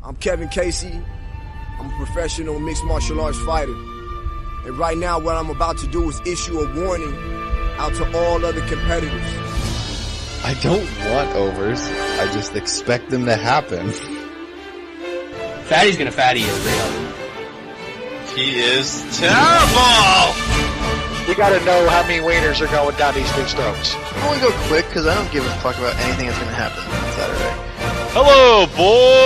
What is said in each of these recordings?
I'm Kevin Casey. I'm a professional mixed martial arts fighter. And right now what I'm about to do is issue a warning out to all other competitors. I don't want overs. I just expect them to happen. Fatty's gonna fatty is real. He is terrible! We gotta know how many wieners are going down these dudes' throats. I want to go quick because I don't give a fuck about anything that's going to happen on Saturday. Hello, boys!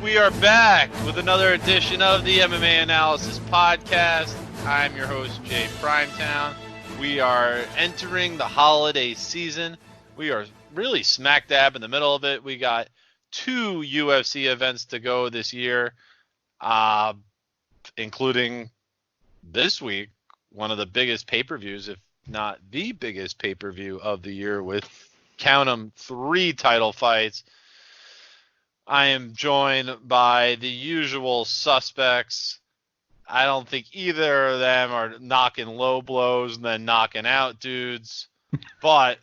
We are back with another edition of the MMA-Analysis podcast. I'm your host, Jay Primetown. We are entering the holiday season. We are really smack dab in the middle of it. We got 2 UFC events to go this year, including this week, one of the biggest pay-per-views, if not the biggest pay-per-view of the year with, count 'em, 3 title fights. I am joined by the usual suspects. I don't think either of them are knocking low blows and then knocking out dudes, but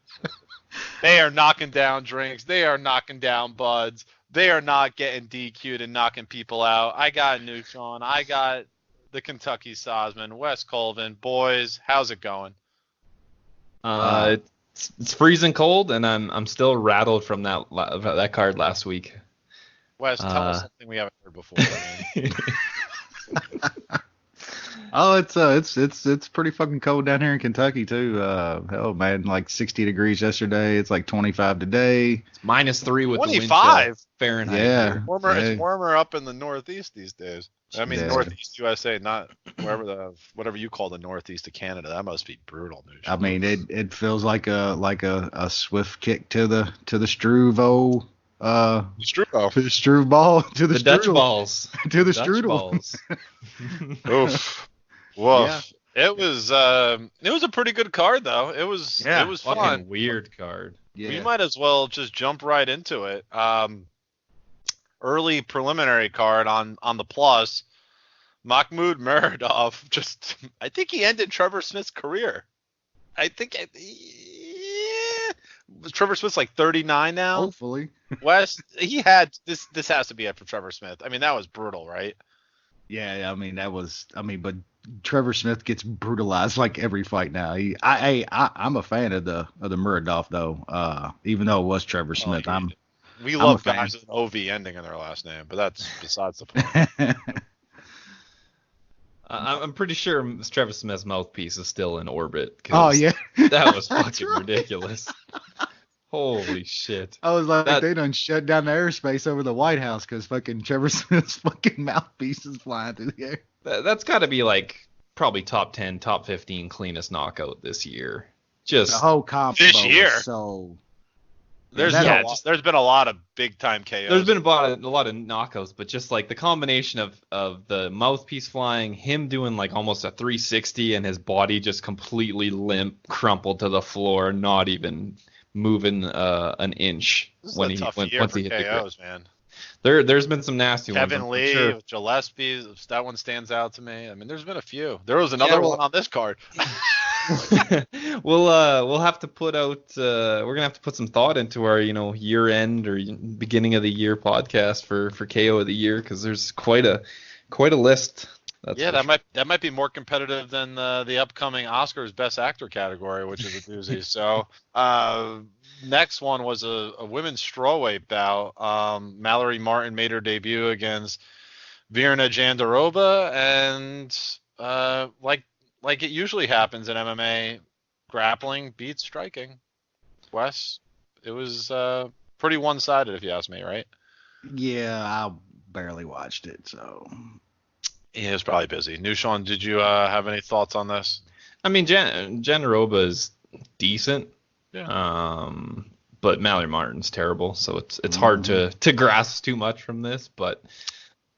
they are knocking down drinks. They are knocking down buds. They are not getting DQ'd and knocking people out. I got Usman. I got the Kentucky Usman, Wes Colvin. Boys, how's it going? It's freezing cold, and I'm still rattled from that card last week. Wes, tell us something we haven't heard before. Oh, it's pretty fucking cold down here in Kentucky too. Hell, man, like 60 degrees yesterday. It's like 25 today. It's -3 with 25 the wind chill Fahrenheit. Yeah, It's warmer up in the Northeast these days. I mean, Northeast USA, not whatever you call the Northeast of Canada. That must be brutal, dude. I mean, it feels like a swift kick to the Struve Struve ball to the Dutch strudel. balls To the Dutch strudel. balls. Oof. Woof. Yeah. It was a pretty good card though. It was fun. Fucking weird card. Yeah. We might as well just jump right into it. Early preliminary card on the plus. Mahmoud Muradov I think he ended Trevor Smith's career. Trevor Smith's like 39 now. Hopefully. Wes, he had this has to be it for Trevor Smith. I mean, that was brutal, right? Yeah, but Trevor Smith gets brutalized like every fight now. I'm a fan of the Muradov though. Even though it was Trevor Smith, we love guys with an OV ending in their last name, but that's besides the point. I'm pretty sure Trevor Smith's mouthpiece is still in orbit. Oh yeah, that was fucking ridiculous. Holy shit! I was like, they done shut down the airspace over the White House because fucking Trevor Smith's fucking mouthpiece is flying through the air. That's got to be like probably top 10, top 15 cleanest knockout this year. Just the whole comp this year. So there's been a lot of big time KOs. There's been a lot of knockouts, but just like the combination of the mouthpiece flying, him doing like almost a 360, and his body just completely limp, crumpled to the floor, not even moving an inch when he hit the KOs, man. There's been some nasty ones. Kevin Lee, with Gillespie, that one stands out to me. I mean, there's been a few. There was another one on this card. We'll have to put out. We're gonna have to put some thought into our year end or beginning of the year podcast for KO of the year, because there's quite a list. That might be more competitive than the upcoming Oscars Best Actor category, which is a doozy. So next one was a women's strawweight bout. Mallory Martin made her debut against Virna Jandiroba, and like it usually happens in MMA, grappling beats striking. Wes, it was pretty one-sided if you ask me, right? Yeah, I barely watched it, so. He was probably busy. Nushan, did you have any thoughts on this? I mean, Jandiroba is decent, but Mallory Martin's terrible, so it's hard to grasp too much from this. But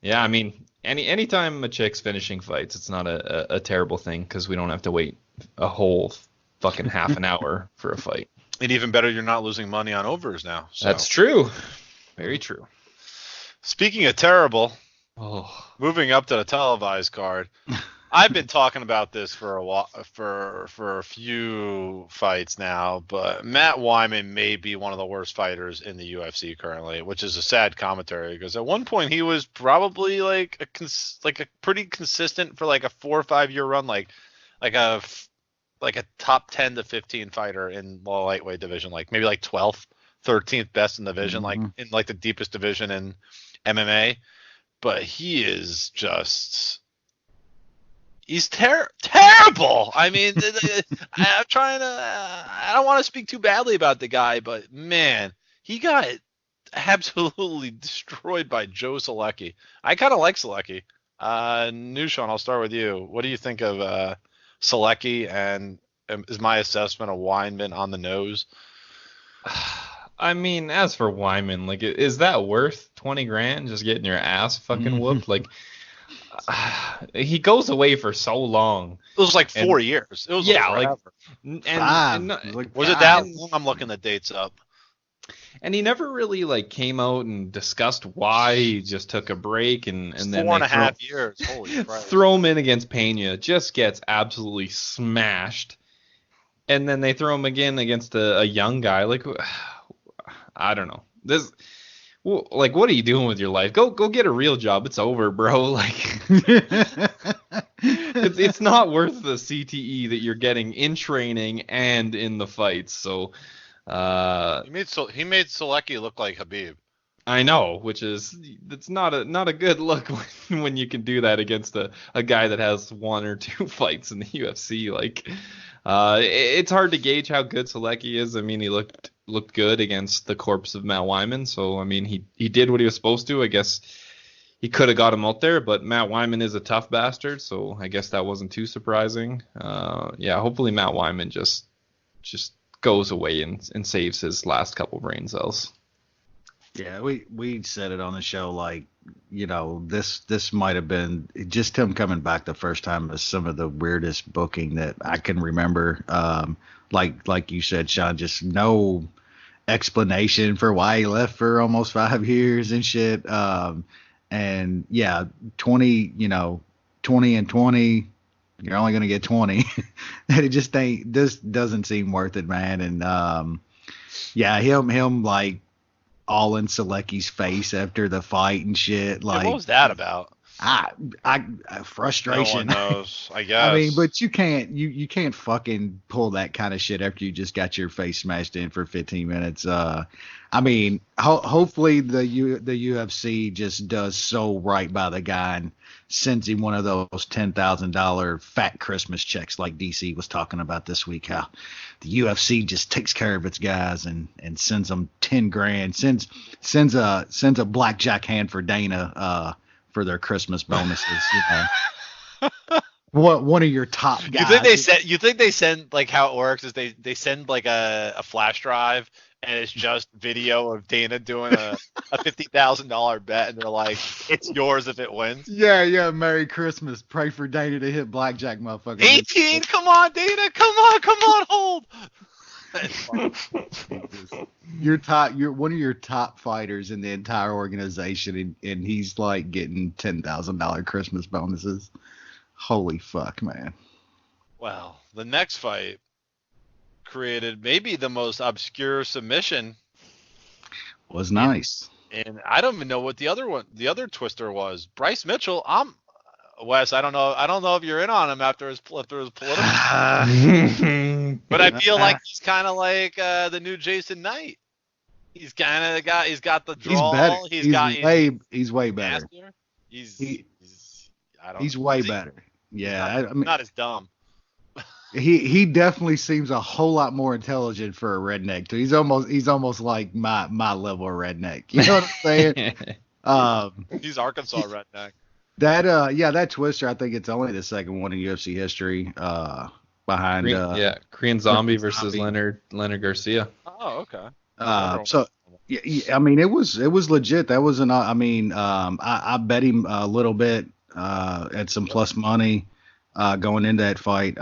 yeah, I mean, anytime a chick's finishing fights, it's not a terrible thing, because we don't have to wait a whole fucking half an hour for a fight. And even better, you're not losing money on overs now. So. That's true. Very true. Speaking of terrible. Oh. Moving up to the televised card, I've been talking about this for a while, for a few fights now, but Matt Wyman may be one of the worst fighters in the UFC currently, which is a sad commentary because at one point he was probably like a pretty consistent for like a 4 or 5 year run, like a top 10 to 15 fighter in the lightweight division, like maybe like 12th, 13th best in the division, like in like the deepest division in MMA. But he is just. He's terrible. I mean, I'm trying to. I don't want to speak too badly about the guy, but man, he got absolutely destroyed by Joe Selecki. I kind of like Selecki. Nushan, I'll start with you. What do you think of Selecki, and is my assessment of Wyman on the nose? I mean, as for Wyman, like, is that worth 20 grand just getting your ass fucking whooped? Like. He goes away for so long. It was like 4 years. It was like 5. Was it that long? I'm looking the dates up. And he never really like came out and discussed why he just took a break and then 4.5 years. Holy crap. Throw him in against Pena, just gets absolutely smashed. And then they throw him again against a young guy. Like, I don't know. Like, what are you doing with your life? Go get a real job. It's over, bro. Like, it's not worth the CTE that you're getting in training and in the fights. So, he made Selecki look like Khabib. I know, it's not a good look when you can do that against a guy that has 1 or 2 fights in the UFC. Like, it's hard to gauge how good Selecki is. I mean, he looked good against the corpse of Matt Wyman. So, I mean, he did what he was supposed to. I guess he could have got him out there, but Matt Wyman is a tough bastard. So I guess that wasn't too surprising. Hopefully Matt Wyman just goes away and saves his last couple brain cells. Yeah, we said it on the show, like, you know, this might have been just him coming back the first time as some of the weirdest booking that I can remember. Like you said, Sean, just no explanation for why he left for almost 5 years and shit. And yeah, 20 and 20, you're only gonna get 20. It just this doesn't seem worth it, man. And him like all in Selecki's face after the fight and shit. Like, what was that about? I frustration. No one knows, I guess. I mean, but you can't fucking pull that kind of shit after you just got your face smashed in for 15 minutes. I mean, hopefully the UFC just does so right by the guy and sends him one of those $10,000 fat Christmas checks like DC was talking about this week. How the UFC just takes care of its guys and sends them 10 grand, sends a blackjack hand for Dana for their Christmas bonuses. You know. One of your top guys. You think they send like how it works is they send like a flash drive and it's just video of Dana doing a $50,000 bet and they're like, it's yours if it wins. Yeah. Merry Christmas. Pray for Dana to hit blackjack, motherfucker. 18. Come on, Dana. Come on, hold. You're one of your top fighters in the entire organization, and he's like getting $10,000 Christmas bonuses. Holy fuck, man. Well, the next fight created maybe the most obscure submission. Was nice. And I don't even know what the other twister was. Bryce Mitchell. Wes, I don't know if you're in on him after his political. But I feel like he's kind of like the new Jason Knight. He's got the draw. He's way better. He's way better. Yeah, not as dumb. He definitely seems a whole lot more intelligent for a redneck too. He's almost like my level of redneck. You know what I'm saying? He's Arkansas redneck. That twister, I think it's only the second one in UFC history. Behind Korean Zombie versus Leonard Garcia. Oh, okay. I mean, it was legit. That was I bet him a little bit at some plus money going into that fight.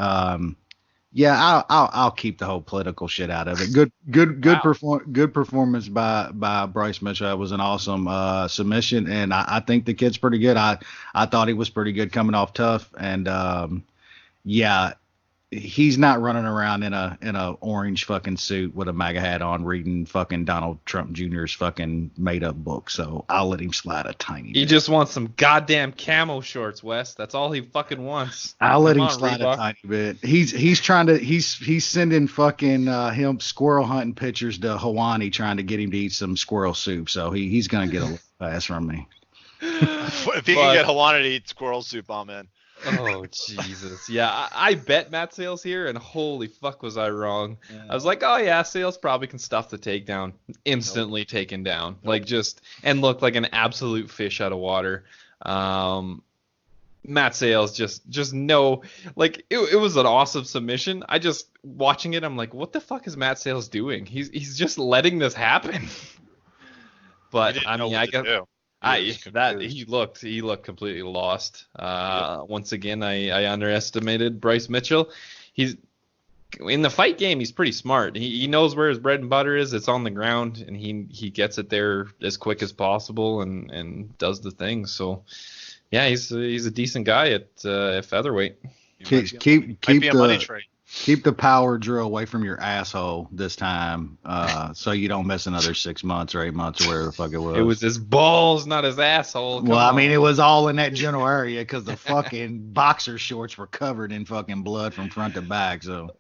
Yeah, I'll keep the whole political shit out of it. Good performance by Bryce Mitchell. That was an awesome submission, and I think the kid's pretty good. I thought he was pretty good coming off tough, and yeah, he's not running around in a orange fucking suit with a MAGA hat on reading fucking Donald Trump Jr.'s fucking made up book. So I'll let him slide a tiny bit. He just wants some goddamn camo shorts, Wes. That's all he fucking wants. I'll let him slide a tiny bit. He's trying to he's sending fucking him squirrel hunting pictures to Hawani trying to get him to eat some squirrel soup. So he's gonna get a little pass from me. If he can get Hawani to eat squirrel soup, I'm in. Oh, Jesus. Yeah, I bet Matt Sales here, and holy fuck was I wrong. I was like, oh, yeah, Sales probably can stuff the takedown. Instantly taken down. Like, and looked like an absolute fish out of water. Matt Sales just no, like, it was an awesome submission. Watching it, I'm like, what the fuck is Matt Sales doing? He's just letting this happen. But, I mean, I guess... He looked completely lost. Once again, I underestimated Bryce Mitchell. He's in the fight game. He's pretty smart. He knows where his bread and butter is. It's on the ground, and he gets it there as quick as possible and does the thing. So, yeah, he's a decent guy at featherweight. Keep the power drill away from your asshole this time, so you don't miss another 6 months or 8 months or whatever the fuck it was. It was his balls, not his asshole. Come on. I mean, it was all in that general area because the fucking boxer shorts were covered in fucking blood from front to back. So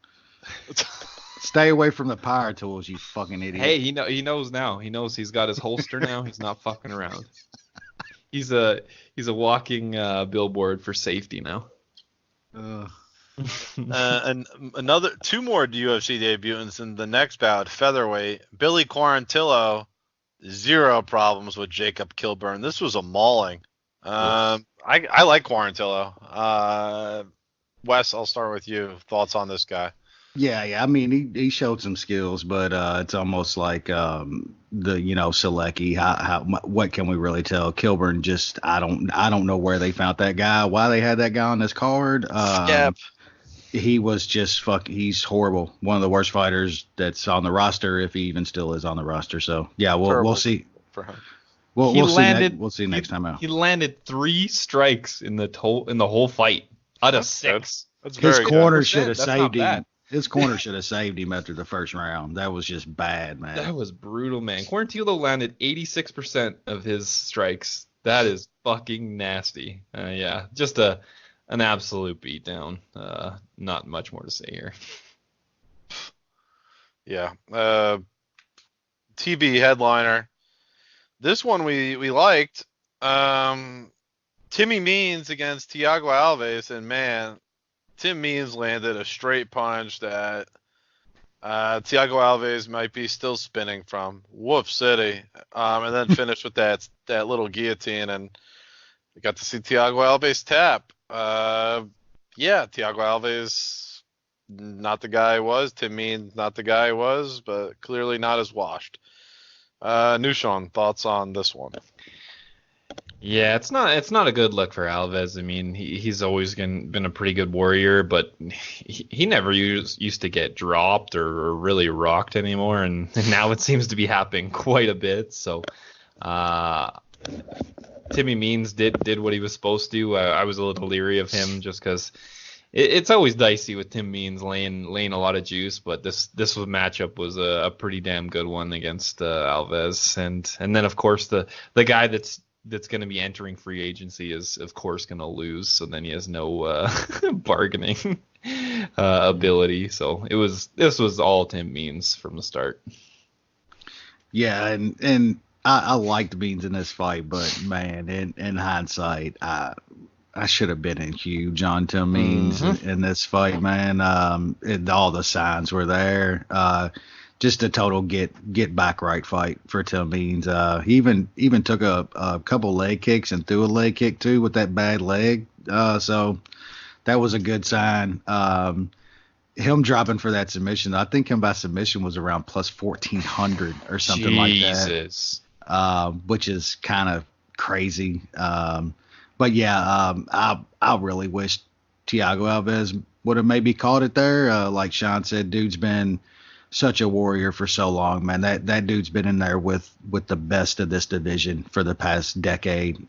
stay away from the power tools, you fucking idiot. Hey, he knows now. He knows he's got his holster now. He's not fucking around. He's a walking billboard for safety now. And two more UFC debutants in the next bout, featherweight. Billy Quarantillo, 0 problems with Jacob Kilburn. This was a mauling. I like Quarantillo. Wes, I'll start with you. Thoughts on this guy? Yeah. I mean, he showed some skills, but it's almost like Selecki. What can we really tell? Kilburn just I don't know where they found that guy, why they had that guy on this card. He was just he's horrible. One of the worst fighters that's on the roster, if he even still is on the roster. So yeah, we'll see. For him. We'll see next time out. He landed 3 strikes in the whole fight out of 6. That's his very corner good. should have saved him. His corner should have saved him after the first round. That was just bad, man. That was brutal, man. Quarantillo landed 86% of his strikes. That is fucking nasty. Yeah, just an absolute beatdown. Not much more to say here. Yeah. TB headliner. This one we liked. Timmy Means against Thiago Alves, and man, Tim Means landed a straight punch that Thiago Alves might be still spinning from. Woof City. And then finished with that little guillotine, and we got to see Thiago Alves tap. Yeah, Thiago Alves, not the guy he was. Tim Means, not the guy he was, but clearly not as washed. Nushan, thoughts on this one? Yeah, it's not a good look for Alves. I mean, he's always been a pretty good warrior, but he never used to get dropped or really rocked anymore, and now it seems to be happening quite a bit. So, Timmy Means did what he was supposed to. I was a little leery of him just because it's always dicey with Tim Means laying a lot of juice, but this matchup was a pretty damn good one against Alves, and then of course the guy that's going to be entering free agency is of course going to lose, so then he has no bargaining ability. So this was all Tim Means from the start. Yeah, and I liked Means in this fight, but man, in hindsight, I should have been in huge on Tim Means in this fight, man. All the signs were there. Just a total get back right fight for Tim Means. He even took a couple leg kicks and threw a leg kick too with that bad leg. So that was a good sign. Him dropping for that submission, I think him by submission was around plus 1,400 or something like that. Which is kind of crazy. But yeah, I really wish Thiago Alves have maybe called it there. Like Sean said, dude's been such a warrior for so long, man. That dude's been in there with the best of this division for the past decade.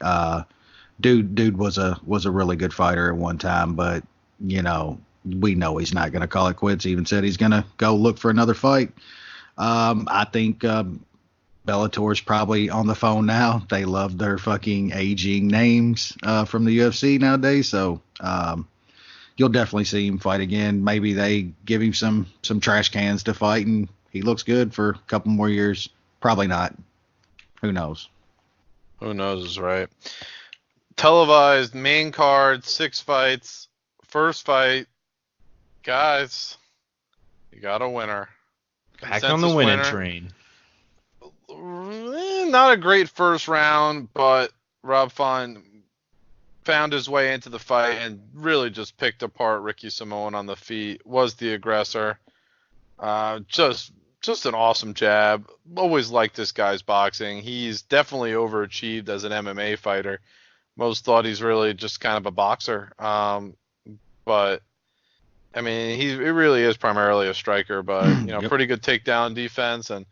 Dude was a really good fighter at one time, but we know he's not going to call it quits. He even said he's going to go look for another fight. I think Bellator's probably on the phone now. They love their fucking aging names from the UFC nowadays, so you'll definitely see him fight again. Maybe they give him some trash cans to fight, and he looks good for a couple more years. Probably not. Who knows? Who knows is right. Televised main card, 6 fights. First fight, guys, you got a winner. Back on the winning train. Not a great first round, but Rob Font found his way into the fight and really just picked apart Ricky Simón on the feet. Was the aggressor. Just an awesome jab. Always liked this guy's boxing. He's definitely overachieved as an MMA fighter. Most thought he's really just kind of a boxer. But I mean, he really is primarily a striker, but Yep. pretty good takedown defense and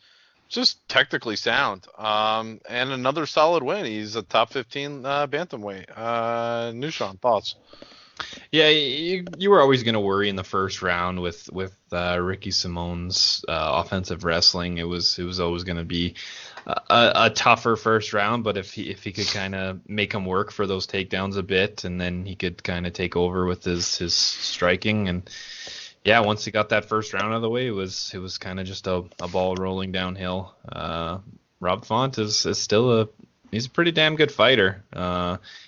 just technically sound. And another solid win. He's a top 15 bantamweight. Nushan, thoughts? Yeah, you were always going to worry in the first round with Ricky Simón's offensive wrestling. It was always going to be a tougher first round, but if he could kind of make him work for those takedowns a bit, and then he could kind of take over with his striking, and yeah, once he got that first round out of the way, it was kind of just a ball rolling downhill. Rob Font is still he's a pretty damn good fighter.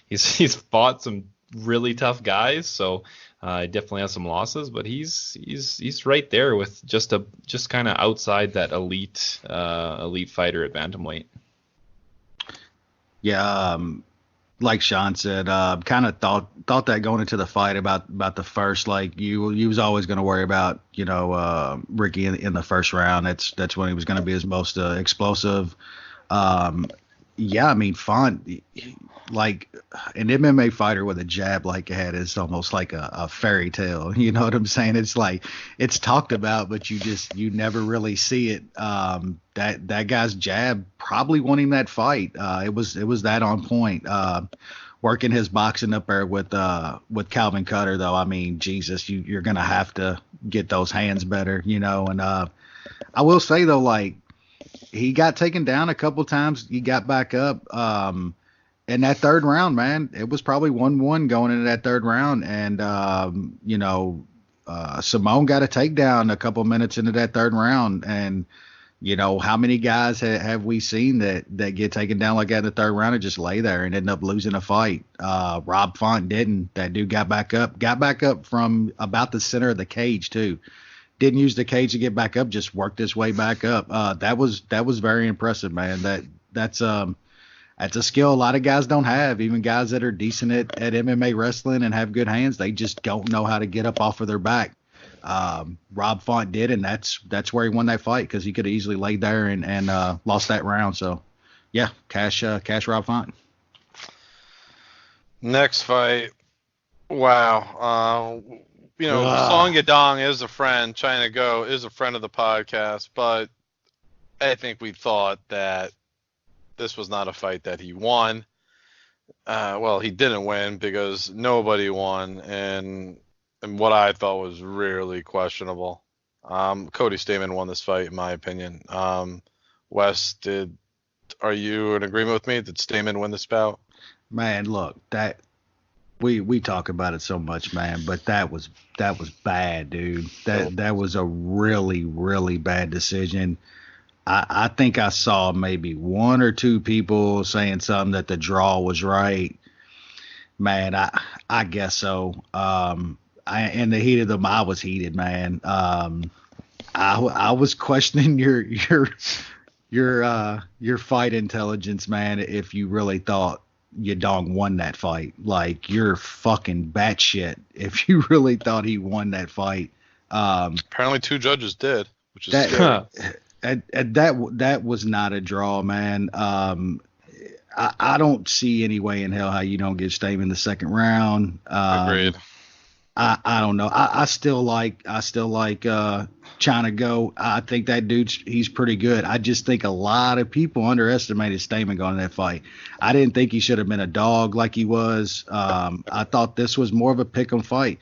He's fought some really tough guys, so he definitely has some losses, but he's right there with just kind of outside that elite fighter at bantamweight. Yeah, like Sean said, kind of thought that going into the fight about the first, like you was always going to worry about Ricky in the first round. That's when he was going to be his most explosive. Yeah, I mean, Font, like an MMA fighter with a jab like that is almost like a fairy tale. You know what I'm saying? It's like it's talked about, but you never really see it. That guy's jab probably won him that fight. It was that on point. Working his boxing up there with Calvin Cutter, though. I mean, Jesus, you're gonna have to get those hands better, And I will say though, like, he got taken down a couple times. He got back up. In that third round, man, it was probably 1-1 going into that third round. And, Simón got a takedown a couple minutes into that third round. And, how many guys have we seen that get taken down like that in the third round and just lay there and end up losing a fight? Rob Font didn't. That dude got back up from about the center of the cage too. Didn't use the cage to get back up, just worked his way back up. That was very impressive, man. That's a skill a lot of guys don't have. Even guys that are decent at MMA wrestling and have good hands, they just don't know how to get up off of their back. Rob Font did, and that's where he won that fight, because he could have easily laid there and lost that round. So, yeah, cash Rob Font. Next fight, wow. Song Yadong is a friend. China Go is a friend of the podcast, but I think we thought that this was not a fight that he won. Well, he didn't win because nobody won, and what I thought was really questionable. Cody Stamann won this fight, in my opinion. Wes, are you in agreement with me? Did Stamann win this bout? Man, look, that we talk about it so much, man, but that was bad, dude. That was a really, really bad decision. I think I saw maybe one or two people saying something that the draw was right. Man, I guess so. In the heat of the moment, I was heated, man. I was questioning your fight intelligence, man. If you really thought Yadong won that fight, like, you're fucking batshit if you really thought he won that fight. Apparently 2 judges did, which is scary. That was not a draw, man. I don't see any way in hell how you don't get Stamann the second round. Agreed. I don't know. I still like China Go. I think that he's pretty good. I just think a lot of people underestimated Stamen going in that fight. I didn't think he should have been a dog like he was. I thought this was more of a pick'em fight.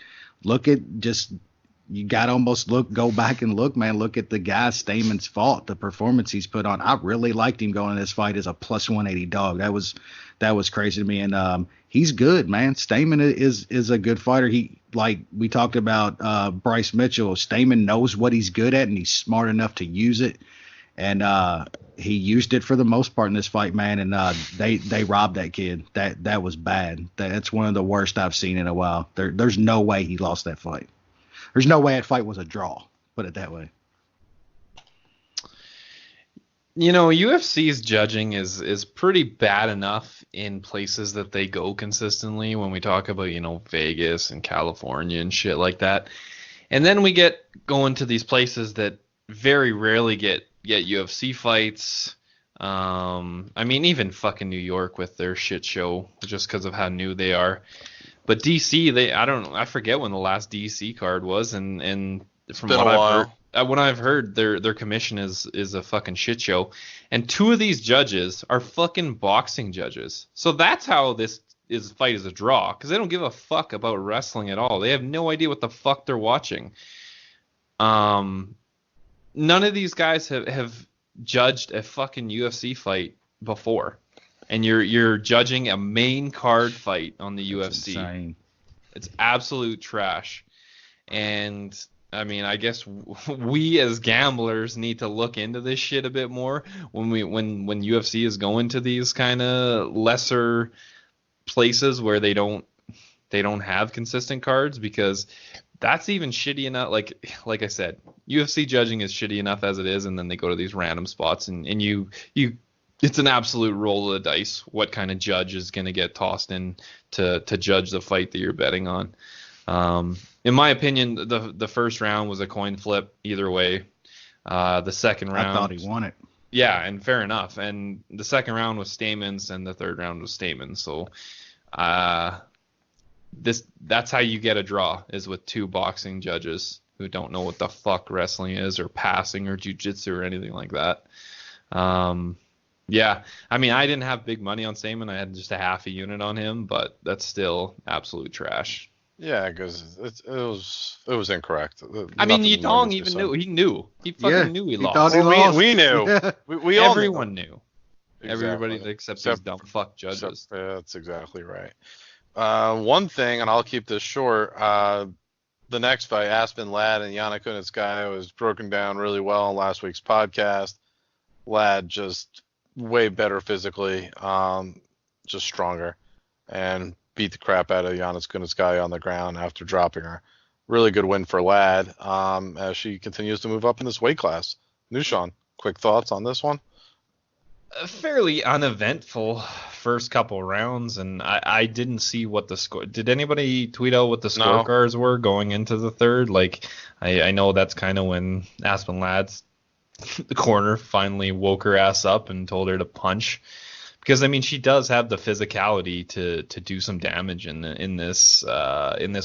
You got to almost go back and look, man. Look at the guy Stamen's fought, the performance he's put on. I really liked him going in this fight as a plus 180 dog. That was crazy to me. And he's good, man. Stamen is a good fighter. Like we talked about Bryce Mitchell, Stamen knows what he's good at, and he's smart enough to use it. And he used it for the most part in this fight, man. And they robbed that kid. That was bad. That's one of the worst I've seen in a while. There's no way he lost that fight. There's no way that fight was a draw. Put it that way. You know, UFC's judging is pretty bad enough in places that they go consistently when we talk about, you know, Vegas and California and shit like that. And then we get going to these places that very rarely get UFC fights. I mean, even fucking New York with their shit show just because of how new they are. But DC, I forget when the last DC card was, and from what I've heard, their commission is a fucking shit show, and two of these judges are fucking boxing judges. So that's how this fight is a draw, because they don't give a fuck about wrestling at all. They have no idea what the fuck they're watching. None of these guys have judged a fucking UFC fight before. And you're judging a main card fight on the UFC. Insane. It's absolute trash. And I mean, I guess we as gamblers need to look into this shit a bit more when UFC is going to these kind of lesser places where they don't have consistent cards, because that's even shitty enough. Like I said, UFC judging is shitty enough as it is, and then they go to these random spots and you it's an absolute roll of the dice what kind of judge is going to get tossed in to judge the fight that you're betting on. In my opinion, the first round was a coin flip either way. The second round, I thought he won it. Yeah, and fair enough. And the second round was Stamen's, and the third round was Stamen's. So that's how you get a draw, is with two boxing judges who don't know what the fuck wrestling is, or passing, or jiu-jitsu, or anything like that. Yeah, I mean, I didn't have big money on Stamen. I had just a half a unit on him, but that's still absolute trash. Yeah, because it was incorrect. I mean, Yitong even knew. He knew. He fucking knew he lost. We knew. Yeah. We all Everyone knew. Exactly. Everybody except these dumb fuck judges. That's exactly right. One thing, and I'll keep this short. The next fight, Aspen Ladd and Yana Kunitskaya, was broken down really well on last week's podcast. Ladd just way better physically, just stronger, and beat the crap out of Yana Kunitskaya on the ground after dropping her. Really good win for Ladd, as she continues to move up in this weight class. Nushan, quick thoughts on this one? A fairly uneventful first couple rounds, and I didn't see what the score. Did anybody tweet out what the scorecards were going into the third? Like, I know that's kind of when Aspen Ladd's the corner finally woke her ass up and told her to punch, because I mean, she does have the physicality to do some damage in this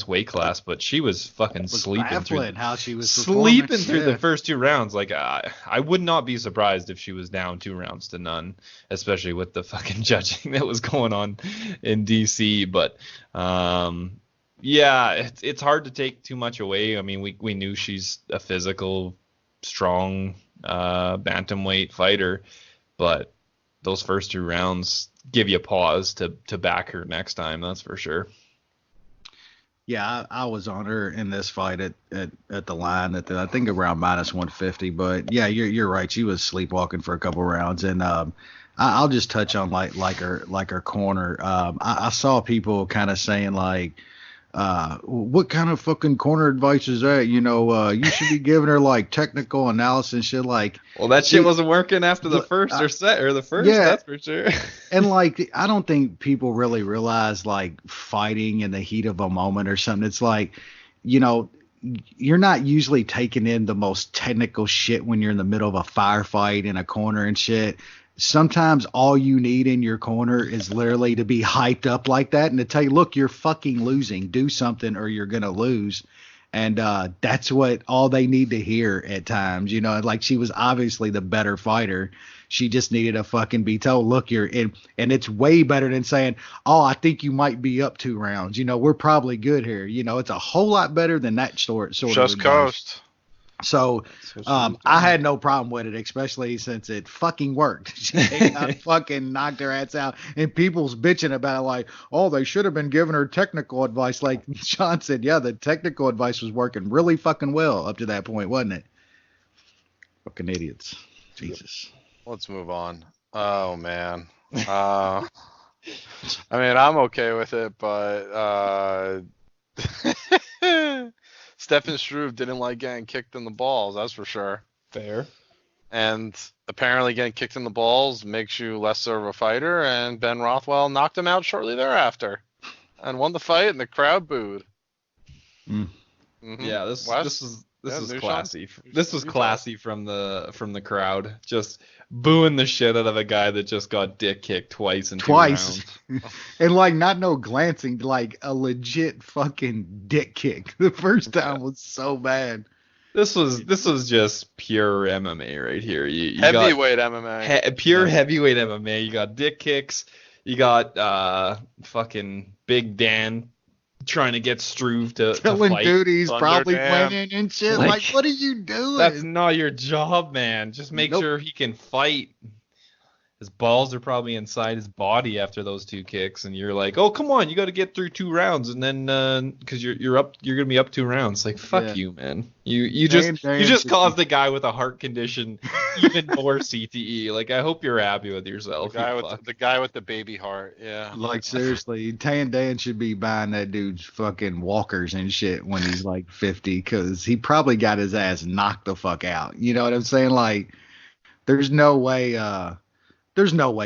weight class, but she was fucking sleeping through the first two rounds. Like, I would not be surprised if she was down 2 rounds to none, especially with the fucking judging that was going on in DC. But yeah, it's hard to take too much away. I mean, we knew she's a physical, strong bantamweight fighter, but those first 2 rounds give you pause to back her next time, that's for sure. Yeah, I was on her in this fight at the line at I think around -150, but yeah, you're right. She was sleepwalking for a couple rounds, and I'll just touch on like her corner. I saw people kind of saying like, what kind of fucking corner advice is that? You know, you should be giving her like technical analysis and shit. Like, well, that shit wasn't working after the first yeah, that's for sure. And like, I don't think people really realize like fighting in the heat of a moment or something. It's like, you know, you're not usually taking in the most technical shit when you're in the middle of a firefight in a corner and shit. sometimes all you need in your corner is literally to be hyped up like that and to tell you, look, you're fucking losing. Do something or you're going to lose. And that's what all they need to hear at times. You know, like she was obviously the better fighter. She just needed to fucking be told, look, you're in. And it's way better than saying, oh, I think you might be up 2 rounds. You know, we're probably good here. You know, it's a whole lot better than that sort of Just advice. coast. So I had no problem with it, especially since it fucking worked. She came out and fucking knocked her ass out. And people's bitching about it like, oh, they should have been giving her technical advice. Like Sean said, yeah, the technical advice was working really fucking well up to that point, wasn't it? Fucking idiots. Jesus. Let's move on. Oh, man. I mean, I'm okay with it, but Stefan Struve didn't like getting kicked in the balls, that's for sure. Fair. And apparently getting kicked in the balls makes you lesser of a fighter, and Ben Rothwell knocked him out shortly thereafter and won the fight, and the crowd booed. Mm-hmm. Yeah, this was Nushan? classy. This was classy from the crowd, just booing the shit out of a guy that just got dick kicked twice in 2 rounds. And like not no glancing, like a legit fucking dick kick. The first time was so bad. This was just pure MMA right here. You Heavyweight MMA. Pure heavyweight MMA. You got dick kicks. You got fucking Big Dan trying to get Struve to fight. Dude, he's probably Thunderdam. winning and shit. Like, what are you doing? That's not your job, man. Just make sure he can fight. His balls are probably inside his body after those 2 kicks, and you're like, oh, come on, you got to get through 2 rounds, and then because you're gonna be up 2 rounds. Like, fuck you, man. You just caused the guy with a heart condition even more CTE. Like, I hope you're happy with yourself. The guy with the baby heart. Yeah. Like seriously, Tan Dan should be buying that dude's fucking walkers and shit when he's like 50, because he probably got his ass knocked the fuck out. You know what I'm saying? Like, there's no way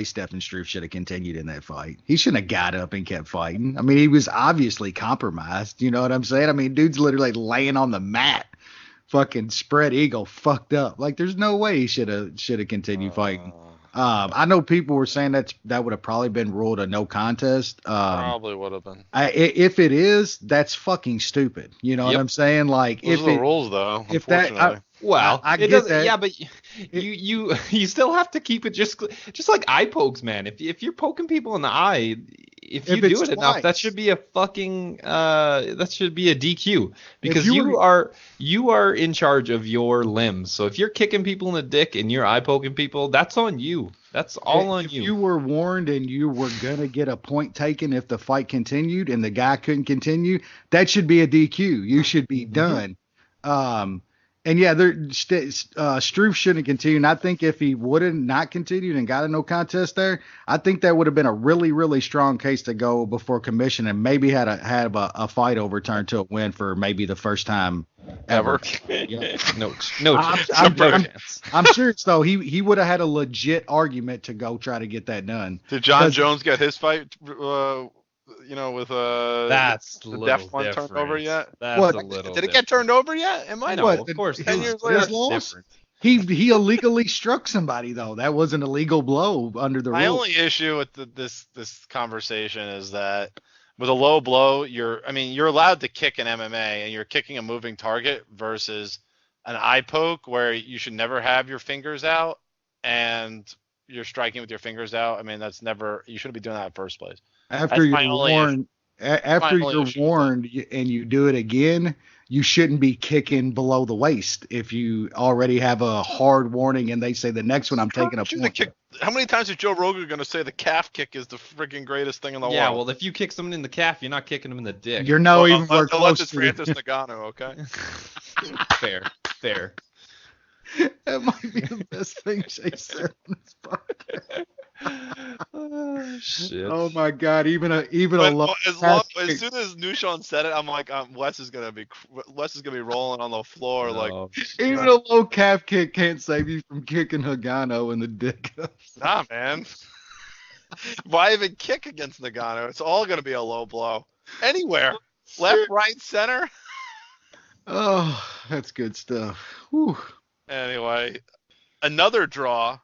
Stefan Struve should have continued in that fight. He shouldn't have got up and kept fighting. I mean, he was obviously compromised. You know what I'm saying? I mean, dude's literally laying on the mat, fucking spread eagle, fucked up. Like, there's no way he should have continued fighting. I know people were saying that would have probably been ruled a no contest. Probably would have been. If it is, that's fucking stupid. You know what I'm saying? Like, those are the rules, though. If that. Well, I get that. Yeah, but you still have to keep it just like eye pokes, man. If you're poking people in the eye, if you do it enough, that should be a fucking that should be a DQ, because you are in charge of your limbs. So if you're kicking people in the dick and you're eye poking people, that's on you. That's all on you. If you were warned and you were gonna get a point taken if the fight continued and the guy couldn't continue, that should be a DQ. You should be done. And yeah, Struve shouldn't continue. And I think if he would have not continued and got a no contest there, I think that would have been a really, really strong case to go before commission and maybe have a fight overturned to a win for maybe the first time ever. Yeah. No chance. I'm sure so. He would have had a legit argument to go try to get that done. Did John Jones get his fight? With that's the deaf one different. turned over yet? Did it get turned over yet? It might have. Of course. 10 years later. Different. He illegally struck somebody though. That was an illegal blow under the rules. My only issue with this conversation is that with a low blow, you're allowed to kick in MMA and you're kicking a moving target versus an eye poke where you should never have your fingers out and you're striking with your fingers out. I mean, you shouldn't be doing that in the first place. After you're warned and you do it again, you shouldn't be kicking below the waist if you already have a hard warning and they say the next one I'm taking a point. How many times is Joe Rogan going to say the calf kick is the freaking greatest thing in the world? Yeah, well, if you kick someone in the calf, you're not kicking them in the dick. You're no even more close unless it's Francis Ngannou, okay? Fair. That might be the best thing Shay said on this podcast. Oh, shit. Oh my God! Even a low. As soon as Nushan said it, I'm like, Wes is gonna be rolling on the floor Even a low calf kick can't save you from kicking Ngannou in the dick. Nah, man. Why even kick against Ngannou? It's all gonna be a low blow. Anywhere, left, right, center. Oh, that's good stuff. Whew. Anyway, another draw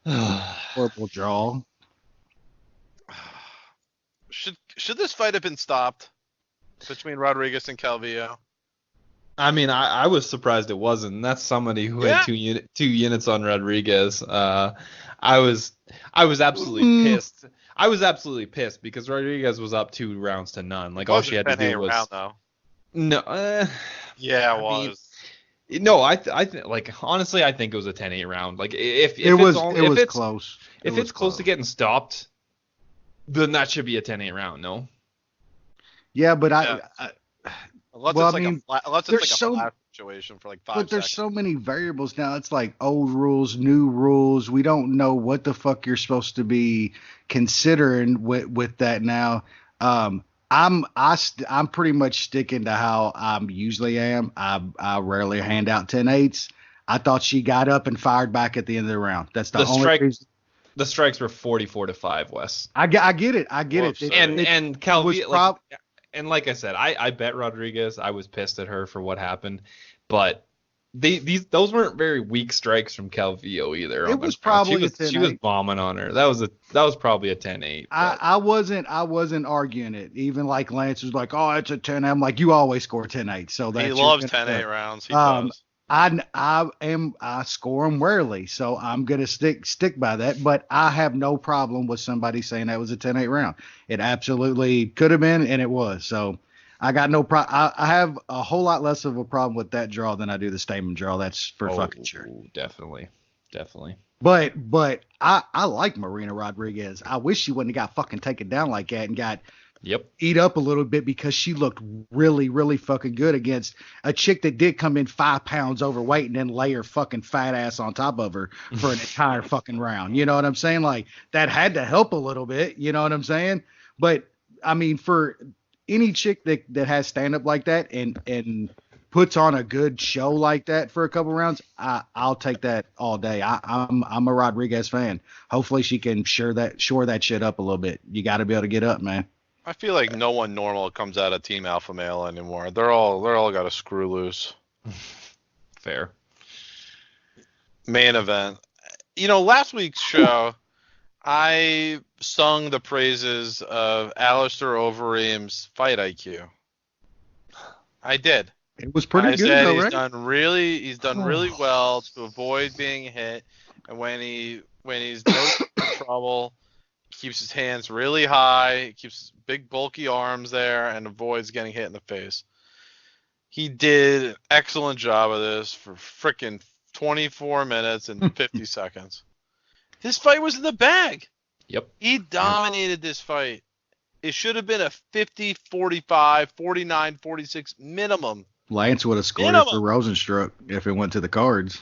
Horrible draw. Should this fight have been stopped between Rodriguez and Calvillo? I mean, I was surprised it wasn't. That's somebody who had two units on Rodriguez. I was absolutely pissed. I was absolutely pissed because Rodriguez was up 2-0. Like all she had to do was round, though. No. Yeah, it was. No, I think like honestly, I think it was a 10-8 round. Like if it was close. If it's close to getting stopped, then that should be a 10-8 round. No. Yeah, but unless it's like a flat situation for like 5 seconds. But there's so many variables now. It's like old rules, new rules. We don't know what the fuck you're supposed to be considering with that now. I'm pretty much sticking to how I usually am. I rarely hand out 10-8s. I thought she got up and fired back at the end of the round. That's the only reason. The strikes were 44-5, Wes. I get it. And Calvillo, and like I said, I bet Rodriguez. I was pissed at her for what happened, but those weren't very weak strikes from Calvillo either. It was probably she was bombing on her. That was probably a 10-8. I wasn't arguing it. Even like Lance was like, "Oh, it's a 10." I'm like, "You always score 10-8." So that he loves 10-8 rounds. He does. I score them rarely, so I'm gonna stick by that. But I have no problem with somebody saying that was a 10-8 round. It absolutely could have been, and it was. So I got no problem. I have a whole lot less of a problem with that draw than I do the Stamen draw. That's for fucking sure. Definitely. But I like Marina Rodriguez. I wish she wouldn't have got fucking taken down like that and got eat up a little bit, because she looked really, really fucking good against a chick that did come in 5 pounds overweight and then lay her fucking fat ass on top of her for an entire fucking round. You know what I'm saying? Like, that had to help a little bit. You know what I'm saying? But I mean, for any chick that has stand up like that and puts on a good show like that for a couple rounds, I'll take that all day. I'm a Rodriguez fan. Hopefully she can shore that shit up a little bit. You got to be able to get up, man. I feel like no one normal comes out of Team Alpha Male anymore. They're all got to screw loose. Fair. Main event. Last week's show, I sung the praises of Alistair Overeem's fight IQ. I did. It was pretty good, said though, he's right? He's done really well to avoid being hit, and when he's no trouble, keeps his hands really high, keeps his big bulky arms there, and avoids getting hit in the face. He did an excellent job of this for frickin' 24 minutes and 50 seconds. This fight was in the bag. Yep. He dominated this fight. It should have been a 50-45, 49-46 minimum. Lance would have scored it for Rosenstruck if it went to the cards.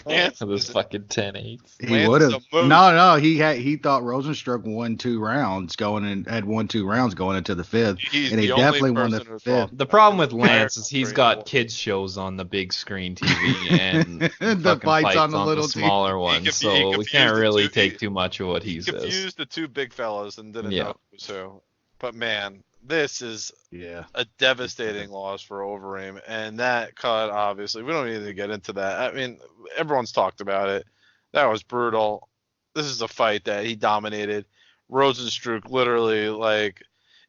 Those fucking 10-8s. He would have. No. He thought Rosenstruck won 2 rounds going into the 5th, and he definitely won the 5th. The problem with Lance is he's got kids shows on the big screen TV and the fights on the little smaller ones, so we can't really take too much of what he says. Confused the two big fellas and didn't know who. But man, this is a devastating loss for Overeem, and that cut, obviously, we don't need to get into that. I mean, everyone's talked about it. That was brutal. This is a fight that he dominated. Rosenstruck literally, like,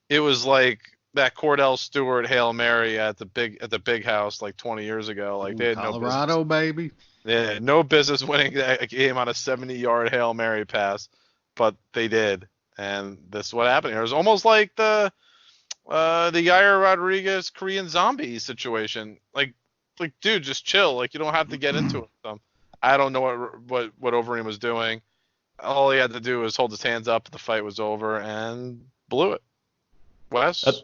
it was like that Cordell Stewart Hail Mary at the big house like 20 years ago. Like, they had Colorado, no business. Baby. They had no business winning that game on a 70-yard Hail Mary pass, but they did. And this is what happened here. It was almost like the Yair Rodriguez Korean Zombie situation. Like, dude, just chill. Like, you don't have to get into it. I don't know what Overeem was doing. All he had to do was hold his hands up. The fight was over and blew it. Wes?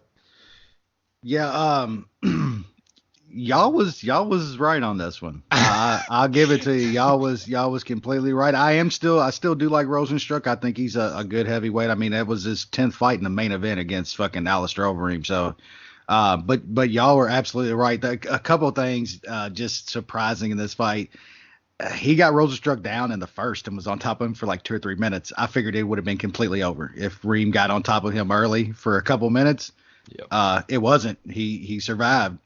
Y'all was right on this one. I'll give it to you. Y'all was completely right. I still do like Rosenstruck. I think he's a good heavyweight. I mean, that was his 10th fight in the main event against fucking Alistair Overeem. So, but y'all were absolutely right. A couple of things just surprising in this fight. He got Rosenstruck down in the first and was on top of him for like 2 or 3 minutes. I figured it would have been completely over if Reem got on top of him early for a couple minutes. Yep. It wasn't. He survived.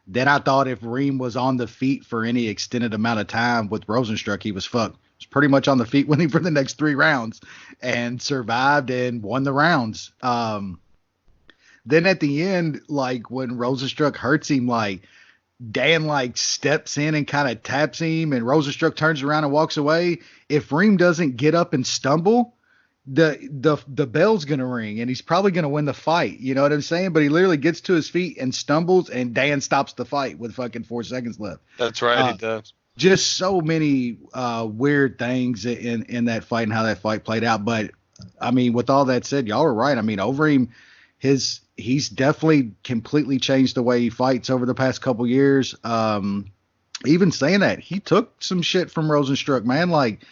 Then I thought if Reem was on the feet for any extended amount of time with Rosenstruck, he was fucked. was pretty much on the feet with him for the next 3 rounds and survived and won the rounds. Then at the end, like when Rosenstruck hurts him, like Dan like steps in and kind of taps him, and Rosenstruck turns around and walks away. If Reem doesn't get up and stumble, the bell's gonna ring, and he's probably gonna win the fight. You know what I'm saying? But he literally gets to his feet and stumbles, and Dan stops the fight with fucking 4 seconds left. That's right, he does. Just so many weird things in that fight and how that fight played out. But I mean, with all that said, y'all are right. I mean, Overeem, he's definitely completely changed the way he fights over the past couple years. Even saying that, he took some shit from Rosenstruck, man. Like,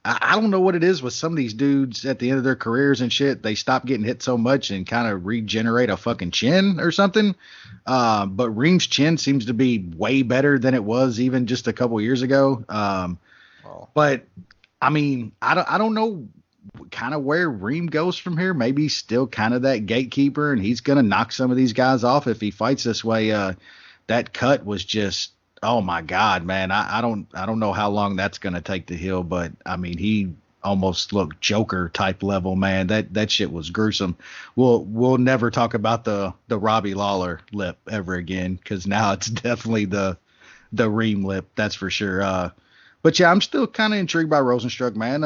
I don't know what it is with some of these dudes at the end of their careers and shit. They stop getting hit so much and kind of regenerate a fucking chin or something. But Reem's chin seems to be way better than it was even just a couple years ago. But I mean, I don't know kind of where Reem goes from here. Maybe he's still kind of that gatekeeper, and he's gonna knock some of these guys off if he fights this way. That cut was just, oh my God, man. I don't know how long that's gonna take to heal, but I mean, he almost looked Joker type level, man. That shit was gruesome. We'll never talk about the Robbie Lawler lip ever again, because now it's definitely the Reem lip, that's for sure. But yeah, I'm still kind of intrigued by Rosenstruck, man.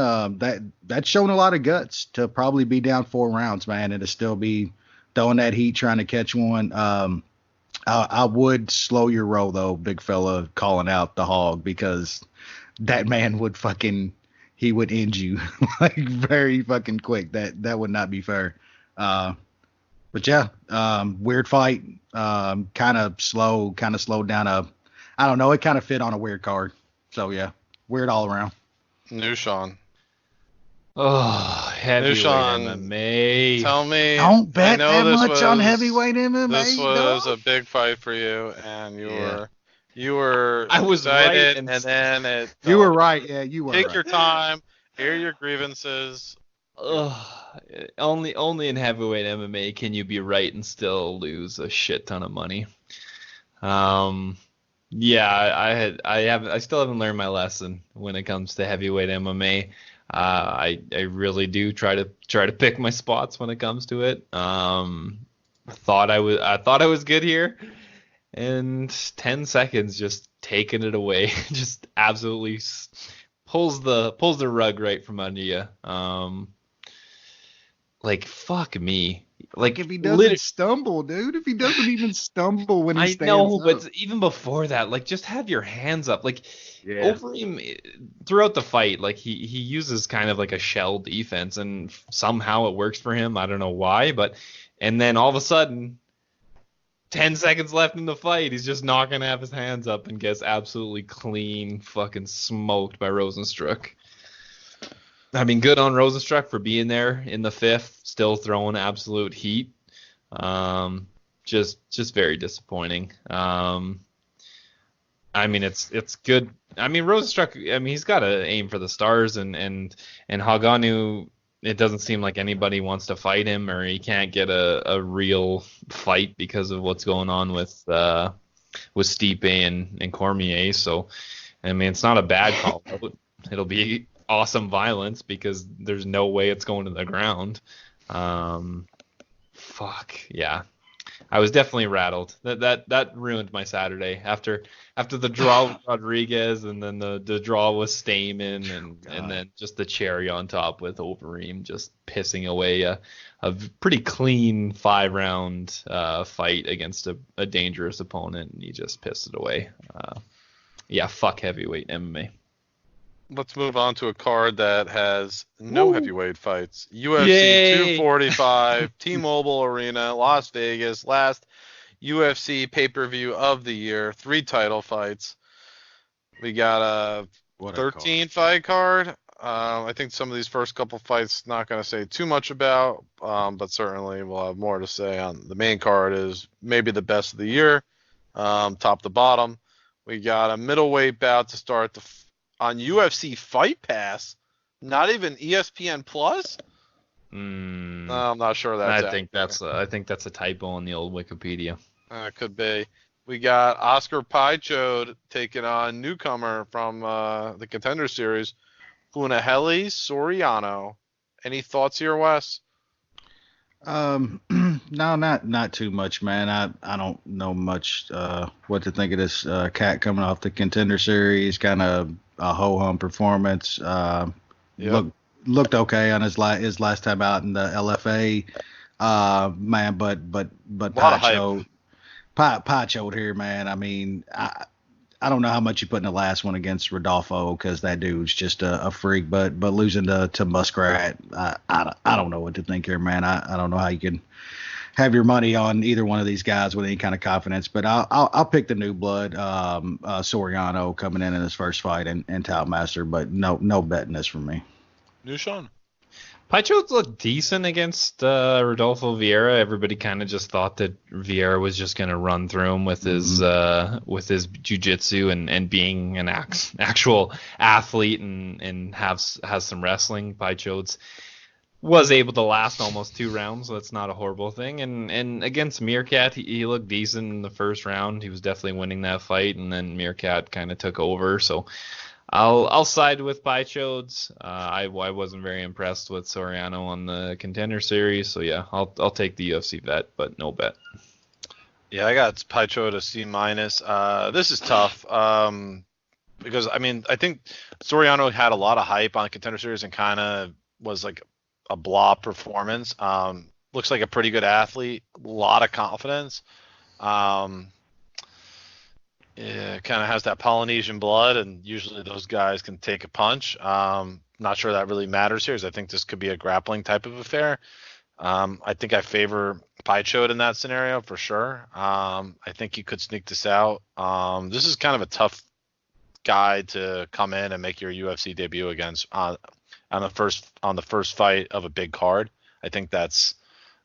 That's showing a lot of guts to probably be down 4 rounds, man, and to still be throwing that heat, trying to catch one. I would slow your roll though, big fella, calling out the hog, because that man would he would end you like very fucking quick. That would not be fair. But yeah, weird fight. Kind of slowed down I don't know. It kind of fit on a weird card. So yeah, weird all around. New Sean. Oh, heavyweight MMA. Tell me. Don't bet that much on heavyweight MMA. This was a big fight for you, and you were I was excited, right, and then it. You were right. Yeah, you were. Take your time. Air your grievances. Only in heavyweight MMA can you be right and still lose a shit ton of money. Yeah, I still haven't learned my lesson when it comes to heavyweight MMA. I really do try to pick my spots when it comes to it. I thought I was good here, and 10 seconds just taking it away, just absolutely pulls the rug right from under you. Like, fuck me. Like, if he doesn't stumble, dude. If he doesn't even stumble when he stands up. But even before that, like, just have your hands up. Like, Overeem, throughout the fight, like, he uses kind of like a shell defense, and somehow it works for him. I don't know why, and then all of a sudden, 10 seconds left in the fight, he's just not gonna have his hands up and gets absolutely clean fucking smoked by Rosenstruck. I mean, good on Rosenstruck for being there in the 5th, still throwing absolute heat. Just very disappointing. I mean, it's good. I mean, Rosenstruck, I mean, he's got to aim for the stars, and Haganu, it doesn't seem like anybody wants to fight him, or he can't get a real fight because of what's going on with Stipe and Cormier. So, I mean, it's not a bad call. It'll be awesome violence because there's no way it's going to the ground. Fuck yeah, I was definitely rattled. That ruined my Saturday after the draw with Rodriguez, and then the draw with Stamen, and then just the cherry on top with Overeem just pissing away a pretty clean 5-round fight against a dangerous opponent, and he just pissed it away. Yeah, fuck heavyweight MMA. Let's move on to a card that has no heavyweight fights. UFC 245, T-Mobile Arena, Las Vegas, last UFC pay-per-view of the year, 3 title fights. We got a 13-fight card. I think some of these first couple fights not going to say too much about, but certainly we'll have more to say on the main card. Is maybe the best of the year, top to bottom. We got a middleweight bout to start on UFC Fight Pass, not even ESPN Plus. No, I'm not sure that's. I think that's a typo in the old Wikipedia. Could be. We got Oscar Pichode taking on newcomer from the Contender Series, Funaheli Soriano. Any thoughts here, Wes? No, not too much, man. I don't know much what to think of this cat coming off the Contender Series. Kind of a ho hum performance. Looked okay on his last time out in the LFA. Man, but Pie showed here, man. I mean, I don't know how much you put in the last one against Rodolfo because that dude's just a freak. But losing to Muskrat, I don't know what to think here, man. I don't know how you can have your money on either one of these guys with any kind of confidence. But I'll pick the new blood, Soriano coming in his first fight and Tout Master. But no betting this for me. New Sean. Paicho's looked decent against Rodolfo Vieira. Everybody kind of just thought that Vieira was just going to run through him with his jiu-jitsu and being an actual athlete and has some wrestling. Paicho's was able to last almost 2 rounds, so that's not a horrible thing. And against Meerkat, he looked decent in the first round. He was definitely winning that fight, and then Meerkat kind of took over. So I'll side with Paicho's. I wasn't very impressed with Soriano on the Contender Series, so yeah, I'll take the UFC vet, but no bet. Yeah, I got Paicho to C-. This is tough because I think Soriano had a lot of hype on Contender Series and kind of was like a blah performance. Looks like a pretty good athlete, a lot of confidence. Yeah, kind of has that Polynesian blood, and usually those guys can take a punch. Not sure that really matters here, as I think this could be a grappling type of affair. I think I favor Paicho in that scenario for sure. I think he could sneak this out. This is kind of a tough guy to come in and make your UFC debut against on the first fight of a big card. I think that's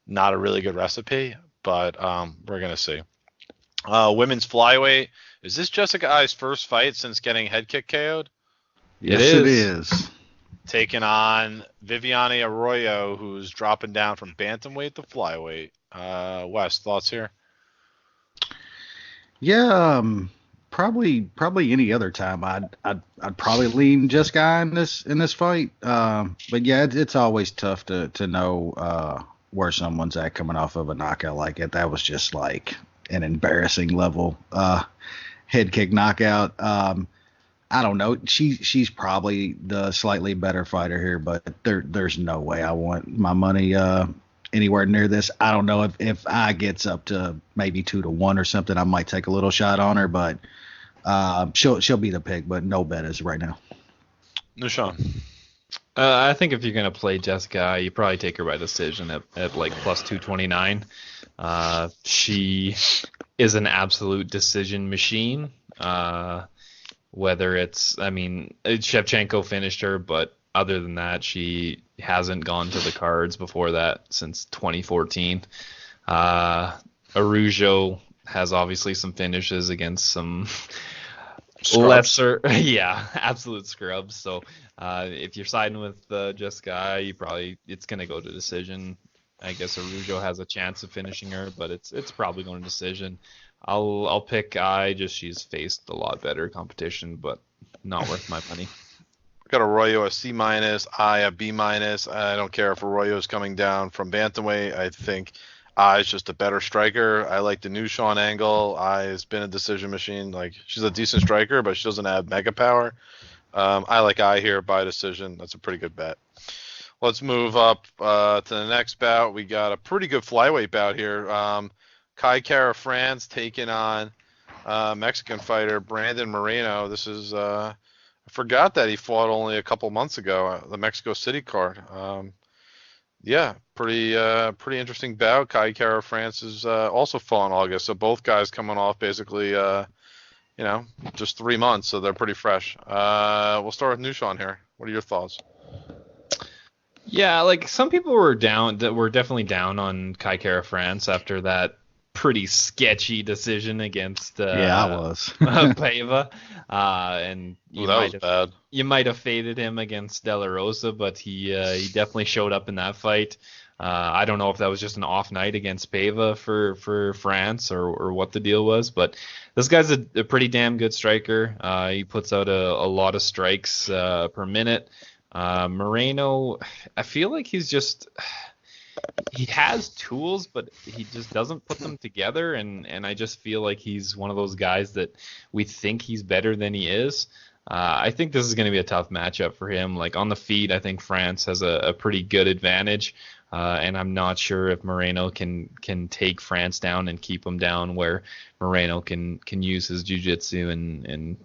not a really good recipe, but we're gonna see. Women's flyweight. Is this Jessica Ai's first fight since getting head kick KO'd? Yes, it is. Taking on Viviane Arroyo, who's dropping down from bantamweight to flyweight. Wes, thoughts here? Yeah, probably any other time I'd probably lean Jessica Ai in this fight. But yeah, it's always tough to know where someone's at coming off of a knockout like it. That was just like an embarrassing level head kick knockout. I don't know. She's probably the slightly better fighter here, but there's no way I want my money anywhere near this. I don't know if I gets up to maybe 2-1 or something, I might take a little shot on her, but she'll be the pick, but no bet is right now. Nushan. I think if you're gonna play Jessica Ai, you probably take her by decision at like plus 229. She is an absolute decision machine. Whether it's, Shevchenko finished her, but other than that, she hasn't gone to the cards before that since 2014. Araujo has obviously some finishes against some lesser, absolute scrubs. So if you're siding with Jessica Ai, it's going to go to decision. I guess Araujo has a chance of finishing her, but it's probably going to decision. I'll pick Ai, just she's faced a lot better competition, but not worth my money. Got Arroyo a C-, Ai a B-. I don't care if Arroyo's coming down from bantamweight. I think Ai's just a better striker. I like the new Sean angle. Ai has been a decision machine. Like, she's a decent striker, but she doesn't have mega power. I like Ai here by decision. That's a pretty good bet. Let's move up to the next bout. We got a pretty good flyweight bout here. Kai Kara France taking on Mexican fighter Brandon Moreno. This is I forgot that he fought only a couple months ago, the Mexico City card. Pretty interesting bout. Kai Kara France is also fought in August, so both guys coming off basically just 3 months, so they're pretty fresh. We'll start with Nushan here. What are your thoughts? Yeah, like some people were definitely down on Kai Kara France after that pretty sketchy decision against I was Paiva, and bad. You might have faded him against De La Rosa, but he definitely showed up in that fight. I don't know if that was just an off night against Paiva for France or what the deal was, but this guy's a pretty damn good striker. He puts out a lot of strikes per minute. Moreno, I feel like he has tools, but he just doesn't put them together, and I just feel like he's one of those guys that we think he's better than he is. I think this is going to be a tough matchup for him. Like on the feet, I think France has a pretty good advantage, and I'm not sure if Moreno can take France down and keep him down where Moreno can use his jiu-jitsu and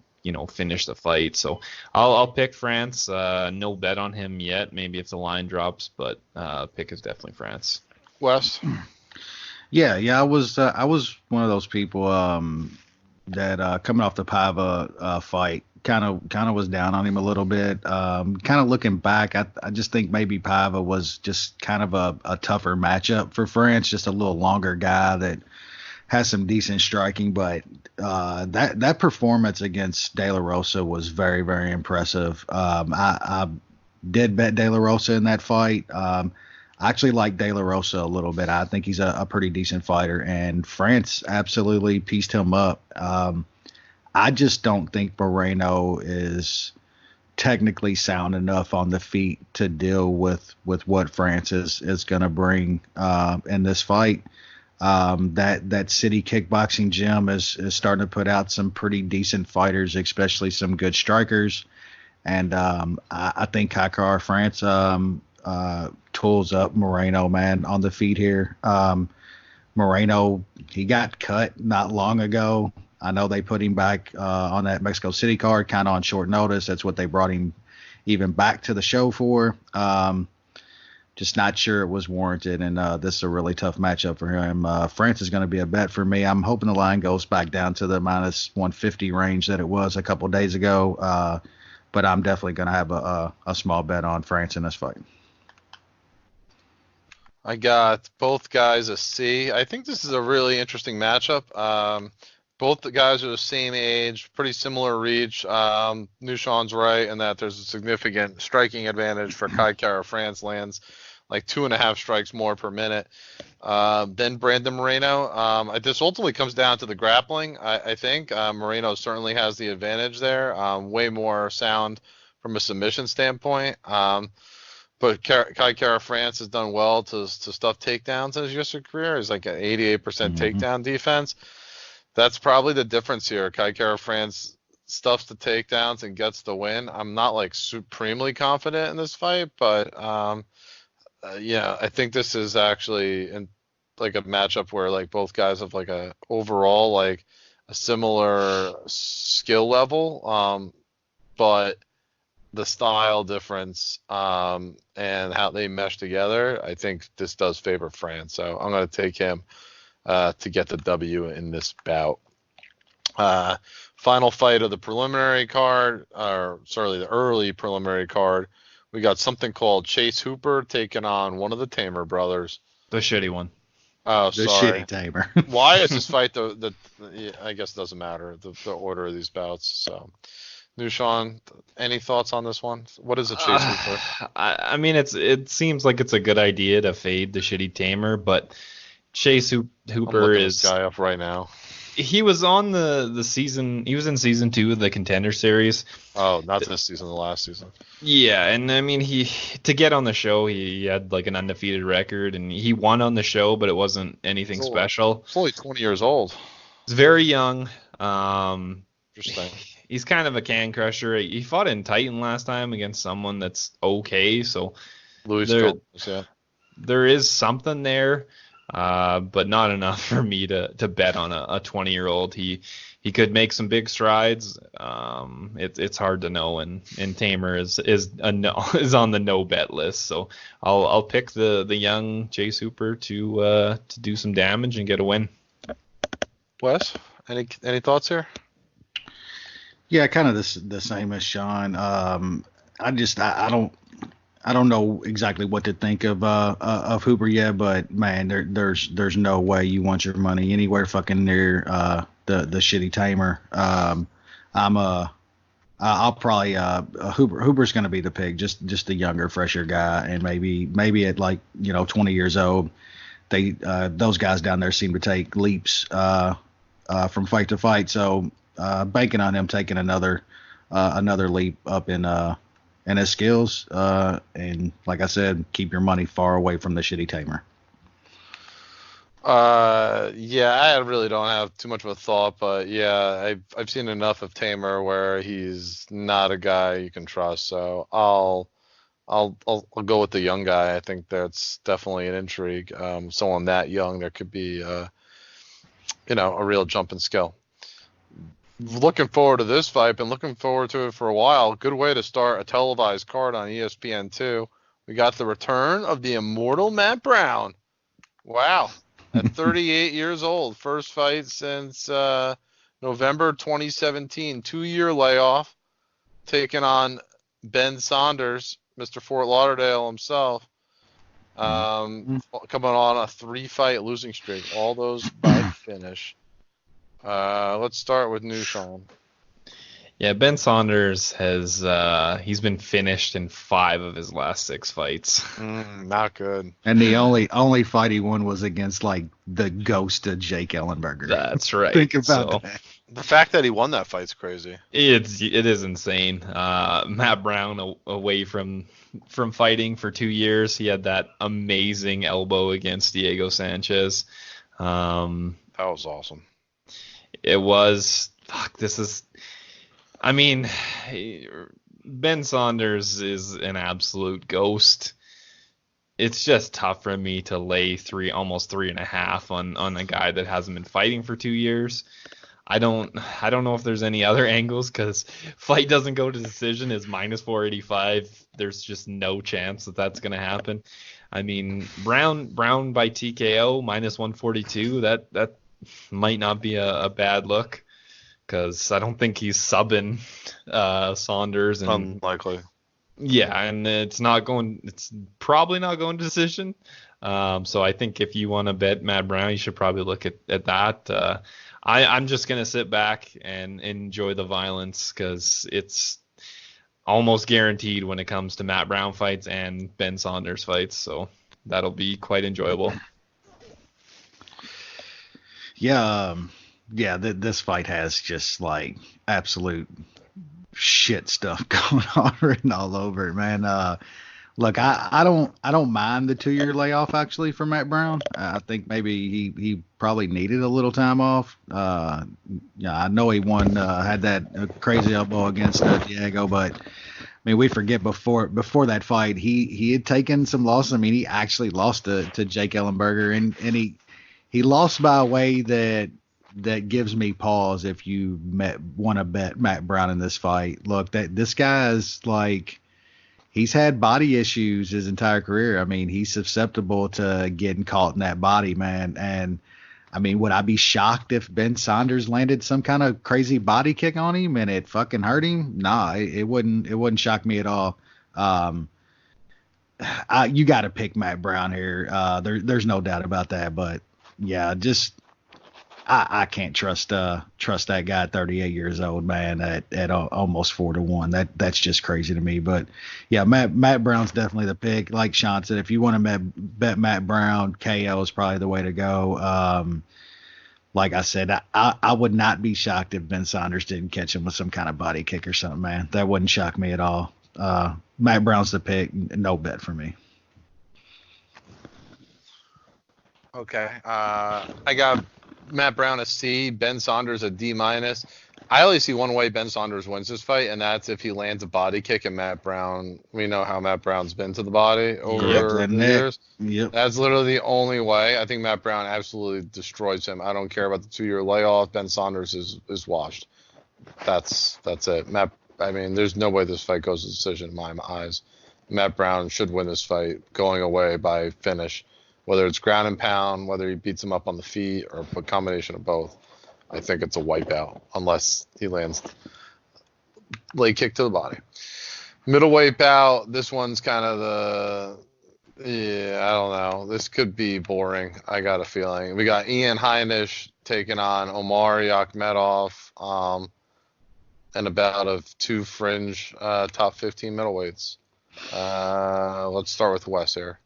finish the fight. So I'll pick France. No bet on him yet. Maybe if the line drops, but pick is definitely France. Wes? Yeah. I was one of those people that coming off the Paiva fight kind of was down on him a little bit. Kind of looking back, I just think maybe Paiva was just kind of a tougher matchup for France, just a little longer guy that has some decent striking, but that performance against De La Rosa was very, very impressive. I did bet De La Rosa in that fight. I actually like De La Rosa a little bit. I think he's a pretty decent fighter, and France absolutely pieced him up. I just don't think Moreno is technically sound enough on the feet to deal with what France is going to bring in this fight. That city kickboxing gym is starting to put out some pretty decent fighters, especially some good strikers. And I think Kaikar France tools up Moreno, man, on the feet here. Moreno, he got cut not long ago. I know they put him back on that Mexico City card kind of on short notice. That's what they brought him even back to the show for. Just not sure it was warranted, and this is a really tough matchup for him. France is going to be a bet for me. I'm hoping the line goes back down to the minus 150 range that it was a couple days ago, but I'm definitely going to have a small bet on France in this fight. I got both guys a C. I think this is a really interesting matchup. Both the guys are the same age, pretty similar reach. Nushan's right in that there's a significant striking advantage for Kai Kara France. Lands like 2.5 strikes more per minute than Brandon Moreno. This ultimately comes down to the grappling. I think Moreno certainly has the advantage there. Way more sound from a submission standpoint. But Kai Kara France has done well to stuff takedowns in his UFC career. He's like an 88% takedown defense. That's probably the difference here. Kai Kara France stuffs the takedowns and gets the win. I'm not like supremely confident in this fight, but I think this is actually in like a matchup where like both guys have like a overall like a similar skill level, but the style difference and how they mesh together, I think this does favor France. So I'm going to take him to get the W in this bout. Final fight of the preliminary card, or sorry, the early preliminary card. We got something called Chase Hooper taking on one of the Tamer brothers. The shitty one. Oh, the sorry. Shitty Tamer. Why is this fight I guess it doesn't matter, the order of these bouts. So, Nushan, any thoughts on this one? What is a Chase Hooper? I mean, it seems like it's a good idea to fade the shitty Tamer, but Chase Hooper is this guy up right now. He was on the season. He was in season 2 of the Contender Series. Oh, not this season, the last season. Yeah, and I mean, to get on the show, he had like an undefeated record, and he won on the show, but it wasn't anything special. He's only 20 years old. He's very young. Interesting. He's kind of a can crusher. He fought in Titan last time against someone that's okay, so there is something there. But not enough for me to bet on a 20-year-old. He could make some big strides. It's hard to know, and Tamer is on the no bet list. So I'll pick the young Chase Hooper to do some damage and get a win. Wes, any thoughts here? Yeah, kind of the same as Sean. I don't know exactly what to think of Hooper yet, but man, there's no way you want your money anywhere fucking near the shitty Tamer. I'll probably Hooper's going to be the pick, just a younger, fresher guy, and maybe at like 20 years old, those guys down there seem to take leaps from fight to fight. So banking on him taking another leap up in and his skills. And like I said, keep your money far away from the shitty tamer. Yeah, I really don't have too much of a thought, but yeah, I've seen enough of Tamer where he's not a guy you can trust. So I'll go with the young guy. I think that's definitely an intrigue. Someone that young, there could be a real jump in skill. Looking forward to this fight. Been looking forward to it for a while. Good way to start a televised card on ESPN2. We got the return of the immortal Matt Brown. Wow. At 38 years old. First fight since November 2017. 2-year layoff. Taking on Ben Saunders, Mr. Fort Lauderdale himself. Coming on a 3-fight losing streak. All those by finish. Let's start with Nushan. Yeah, Ben Saunders has he's been finished in 5 of his last 6 fights. Not good. And the only fight he won was against like the ghost of Jake Ellenberger. That's right. Think about that. The fact that he won that fight's crazy. It is insane. Matt Brown away from fighting for 2 years. He had that amazing elbow against Diego Sanchez. That was awesome. It was. This is. I mean, Ben Saunders is an absolute ghost. It's just tough for me to lay almost 3.5 on a guy that hasn't been fighting for 2 years. I don't know if there's any other angles, because fight doesn't go to decision is -485. There's just no chance that that's going to happen. I mean, Brown by TKO -142. That might not be a bad look, because I don't think he's subbing Saunders. And unlikely. Yeah, and it's probably not going to decision. So I think if you want to bet Matt Brown, you should probably look at that. I'm just going to sit back and enjoy the violence, because it's almost guaranteed when it comes to Matt Brown fights and Ben Saunders fights. So that'll be quite enjoyable. Yeah, this fight has just like absolute shit stuff going on written all over it, man. Look, I don't mind the 2-year layoff actually for Matt Brown. I think maybe he probably needed a little time off. I know he had that crazy elbow against Diego, but I mean, we forget before that fight he had taken some losses. I mean, he actually lost to Jake Ellenberger, and he lost by a way that gives me pause if you want to bet Matt Brown in this fight. Look, this guy is like, he's had body issues his entire career. I mean, he's susceptible to getting caught in that body, man. And I mean, would I be shocked if Ben Saunders landed some kind of crazy body kick on him and it fucking hurt him? Nah, it wouldn't shock me at all. You got to pick Matt Brown here. There's no doubt about that. But yeah, just I can't trust that guy at 38 years old, man, at almost 4-1. That's just crazy to me. But yeah, Matt Brown's definitely the pick. Like Sean said, if you want to bet Matt Brown, KO is probably the way to go. Like I said, I would not be shocked if Ben Saunders didn't catch him with some kind of body kick or something, man. That wouldn't shock me at all. Matt Brown's the pick. No bet for me. Okay. I got Matt Brown a C, Ben Saunders a D-. I only see one way Ben Saunders wins this fight, and that's if he lands a body kick, and Matt Brown, we know how Matt Brown's been to the body over the years. Yep. That's literally the only way. I think Matt Brown absolutely destroys him. I don't care about the 2-year layoff. Ben Saunders is washed. That's it. There's no way this fight goes to decision in my eyes. Matt Brown should win this fight going away by finish, whether it's ground and pound, whether he beats him up on the feet, or a combination of both. I think it's a wipeout unless he lands leg kick to the body. Middleweight bout, this one's kind of I don't know. This could be boring. I got a feeling. We got Ian Heinisch taking on Omar Yakhmedov, and a bout of 2 fringe top 15 middleweights. Let's start with Wes here.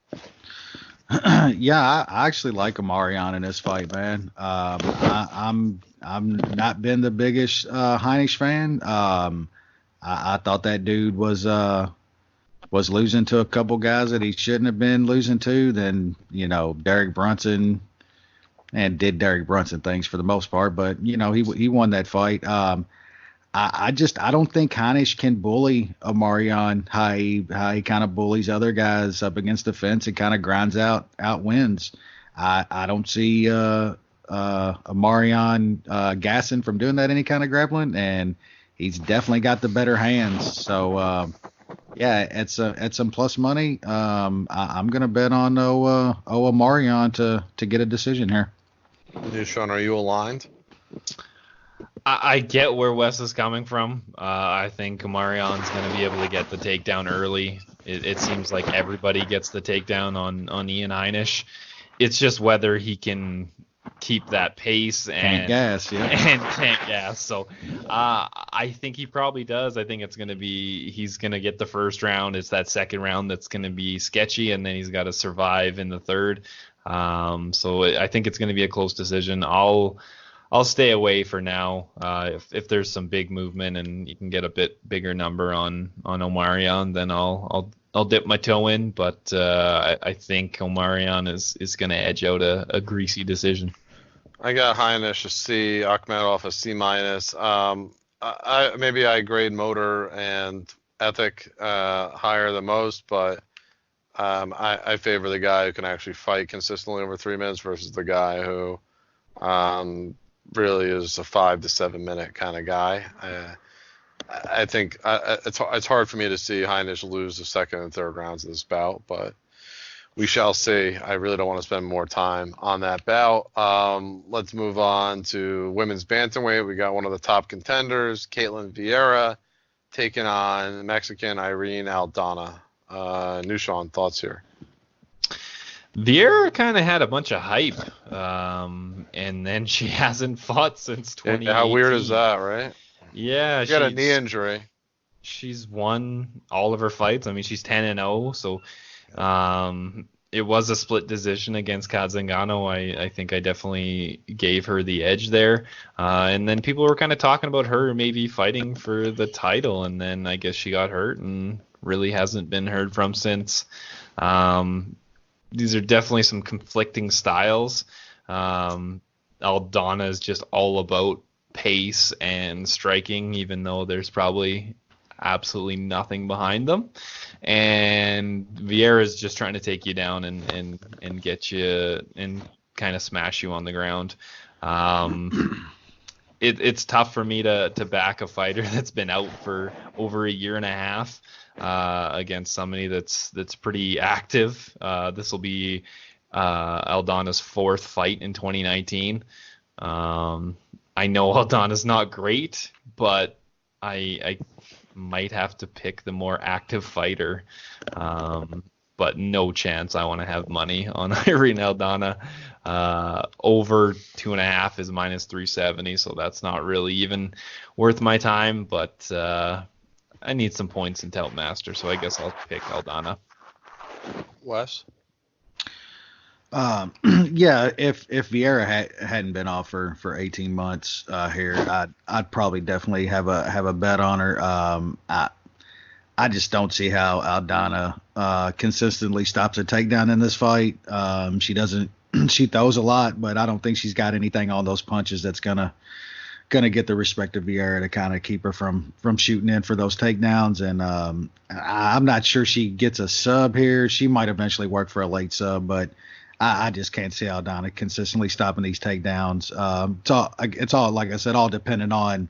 Yeah, I actually like Omarion in this fight, man. I'm not been the biggest Heinisch fan. I thought that dude was was losing to a couple guys that he shouldn't have been losing to, then, Derek Brunson, and did Derek Brunson things for the most part, but, he won that fight. I don't think Heinisch can bully Omarion how he kind of bullies other guys up against the fence and kind of grinds out wins. I don't see Omarion gassing from doing that any kind of grappling, and he's definitely got the better hands. So at some plus money, I'm gonna bet on Omarion to get a decision here. Sean, are you aligned? I get where Wes is coming from. I think Omarion's going to be able to get the takedown early. It seems like everybody gets the takedown on Ian Heinisch. It's just whether he can keep that pace and can't gas. So I think he probably does. I think he's going to get the first round. It's that second round that's going to be sketchy, and then he's got to survive in the third. So I think it's going to be a close decision. I'll stay away for now. If there's some big movement and you can get a bit bigger number on Omarion, then I'll dip my toe in. But I think Omarion is going to edge out a greasy decision. I got Heinisch a C, Akhmedov a C minus. Maybe I grade motor and ethic higher than most, but I favor the guy who can actually fight consistently over 3 minutes versus the guy who really is a 5 to 7 minute kind of guy. I think it's hard for me to see Heinisch lose the second and third rounds of this bout, but we shall see. I really don't want to spend more time on that bout. Let's move on to women's bantamweight. We got one of the top contenders, Caitlin Vieira, taking on Mexican Irene Aldana. Nushan, thoughts here? Vieira kind of had a bunch of hype, and then she hasn't fought since 2018. How weird is that, right? Yeah, she got a knee injury. She's won all of her fights. I mean, she's 10-0, so it was a split decision against Kazangano. I think I definitely gave her the edge there. And then people were kind of talking about her maybe fighting for the title, and then I guess she got hurt and really hasn't been heard from since. These are definitely some conflicting styles. Aldana is just all about pace and striking, even though there's probably absolutely nothing behind them. And Vieira is just trying to take you down and get you and kind of smash you on the ground. It's tough for me to back a fighter that's been out for over a year and a half against somebody that's pretty active. This will be Aldana's fourth fight in 2019. I know Aldana's not great, but I might have to pick the more active fighter. But no chance I want to have money on Irene Aldana. Over 2.5 is -370, so that's not really even worth my time. But I need some points in Teltmaster, so I guess I'll pick Aldana. Wes? Yeah, if Vieira hadn't been off for 18 months here, I'd probably definitely have a bet on her. I just don't see how Aldana consistently stops a takedown in this fight. She throws a lot, but I don't think she's got anything on those punches that's gonna get the respect of Vieira to kind of keep her from shooting in for those takedowns. And I'm not sure she gets a sub here. She might eventually work for a late sub, but I just can't see Aldana consistently stopping these takedowns. It's all like I said, all dependent on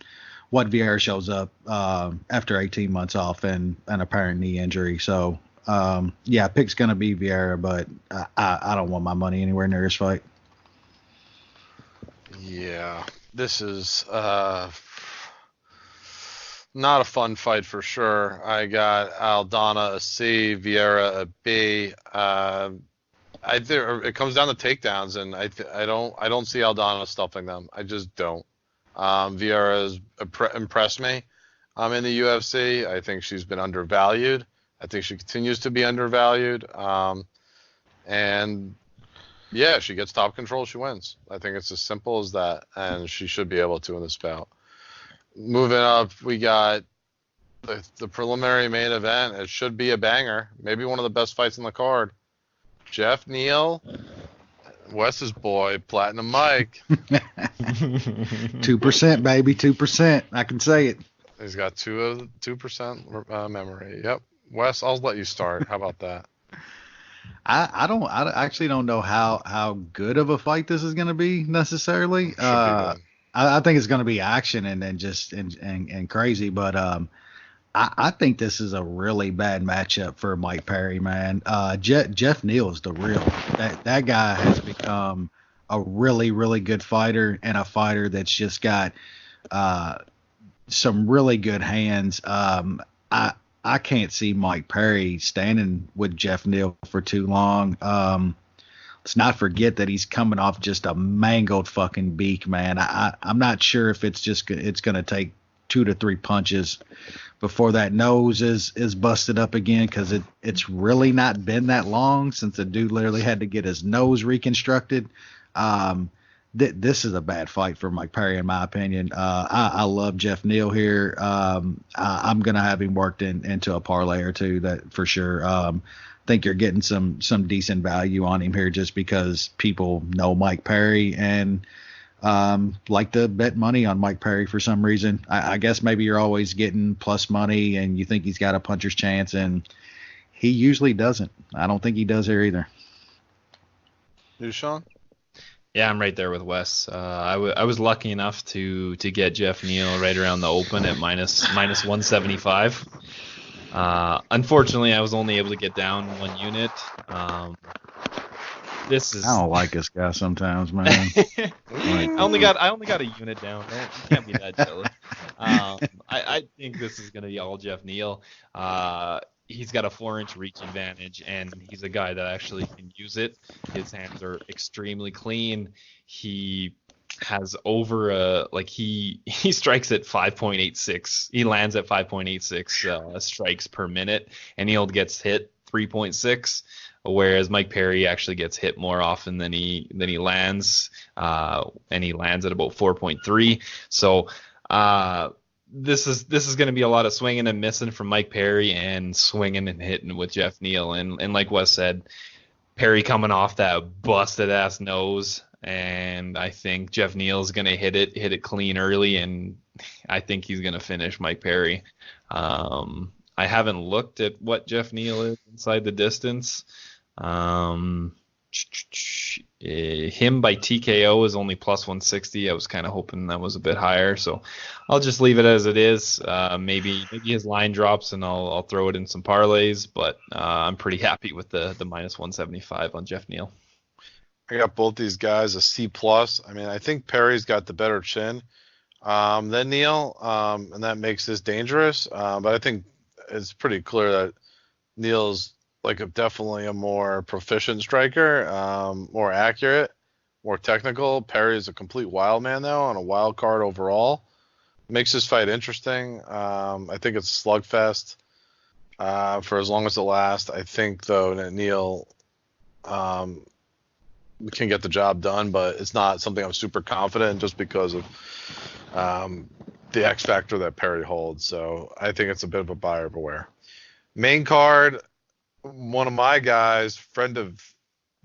what Vieira shows up after 18 months off and an apparent knee injury. So, pick's going to be Vieira, but I don't want my money anywhere near this fight. Yeah, this is not a fun fight for sure. I got Aldana a C, Vieira a B. I think it comes down to takedowns, and I don't see Aldana stopping them. I just don't. Vieira has impressed me in the UFC. I think she's been undervalued. I think she continues to be undervalued. And yeah, she gets top control, she wins. I think it's as simple as that, and she should be able to in this bout. Moving up, we got The preliminary main event, it should be a banger. Maybe one of the best fights in the card. Jeff Neal, Wes's boy, Platinum Mike. 2%, baby, 2%. I can say it. He's got 2% memory. Yep. Wes, I'll let you start. How about that? I actually don't know how good of a fight this is going to be necessarily. I think it's going to be action and then just and crazy, but I think this is a really bad matchup for Mike Perry, man. Jeff Neal is the real. That guy has become a really, really good fighter and a fighter that's just got some really good hands. I can't see Mike Perry standing with Jeff Neal for too long. Let's not forget that he's coming off just a mangled fucking beak, man. I'm not sure if it's going to take 2 to 3 punches before that nose is busted up again, because it's really not been that long since the dude literally had to get his nose reconstructed. This is a bad fight for Mike Perry, in my opinion. I love Jeff Neal here. I'm going to have him worked into a parlay or two, that for sure. Think you're getting some decent value on him here just because people know Mike Perry and like to bet money on Mike Perry for some reason. I guess maybe you're always getting plus money and you think he's got a puncher's chance, and he usually doesn't. I don't think he does here either. You, Sean? Yeah, I'm right there with Wes. I was lucky enough to get Jeff Neal right around the open at minus 175. Unfortunately, I was only able to get down 1 unit. I don't like this guy sometimes, man. I only got a unit down. You can't be that jealous. I think this is going to be all Jeff Neal. He's got a 4-inch reach advantage, and he's a guy that actually can use it. His hands are extremely clean. He has over he strikes at 5.86. He lands at 5.86 strikes per minute, and Neal gets hit 3.6. Whereas Mike Perry actually gets hit more often than he lands, and he lands at about 4.3. So this is going to be a lot of swinging and missing from Mike Perry, and swinging and hitting with Jeff Neal. And like Wes said, Perry coming off that busted ass nose, and I think Jeff Neal's going to hit it clean early, and I think he's going to finish Mike Perry. I haven't looked at what Jeff Neal is inside the distance. Him by TKO is only plus 160. I was kind of hoping that was a bit higher, so I'll just leave it as it is. Maybe his line drops and I'll throw it in some parlays, but I'm pretty happy with the minus 175 on Jeff Neal. I got both these guys a C plus. I mean, I think Perry's got the better chin than Neal, and that makes this dangerous. But I think it's pretty clear that Neal's definitely a more proficient striker, more accurate, more technical. Perry is a complete wild man though, on a wild card overall. Makes this fight interesting. I think it's a slugfest for as long as it lasts. I think though that Neal can get the job done, but it's not something I'm super confident in just because of the X factor that Perry holds. So I think it's a bit of a buyer beware. Main card, one of my guys, friend of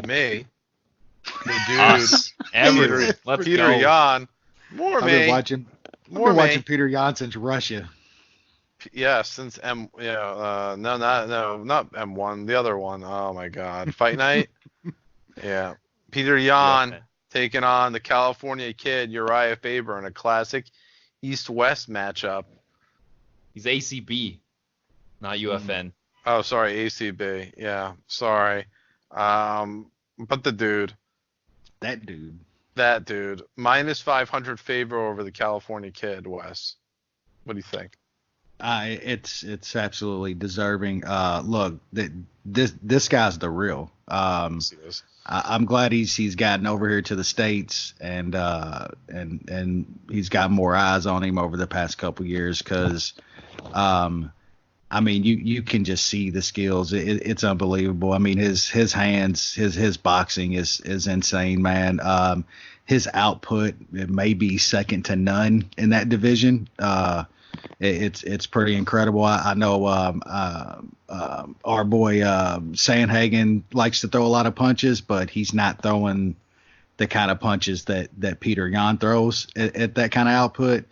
me, the dude, Peter Yan. I've been watching Peter Yan since Russia. Yeah, since not M1, the other one. Oh my God, Fight Night. Yeah, Peter Yan taking on the California kid Uriah Faber in a classic East-West matchup. He's ACB, not UFN. Oh, sorry, ACB. Yeah, sorry. But the dude. That dude. Minus 500 favor over the California kid, Wes. What do you think? It's absolutely deserving. Look, this guy's the real. I'm glad he's gotten over here to the States, and he's got more eyes on him over the past couple years, because I mean, you can just see the skills. It's unbelievable. I mean, his hands, his boxing is insane, man. His output, it may be second to none in that division. it's pretty incredible. I know our boy Sandhagen likes to throw a lot of punches, but he's not throwing the kind of punches that Peter Yan throws at that kind of output.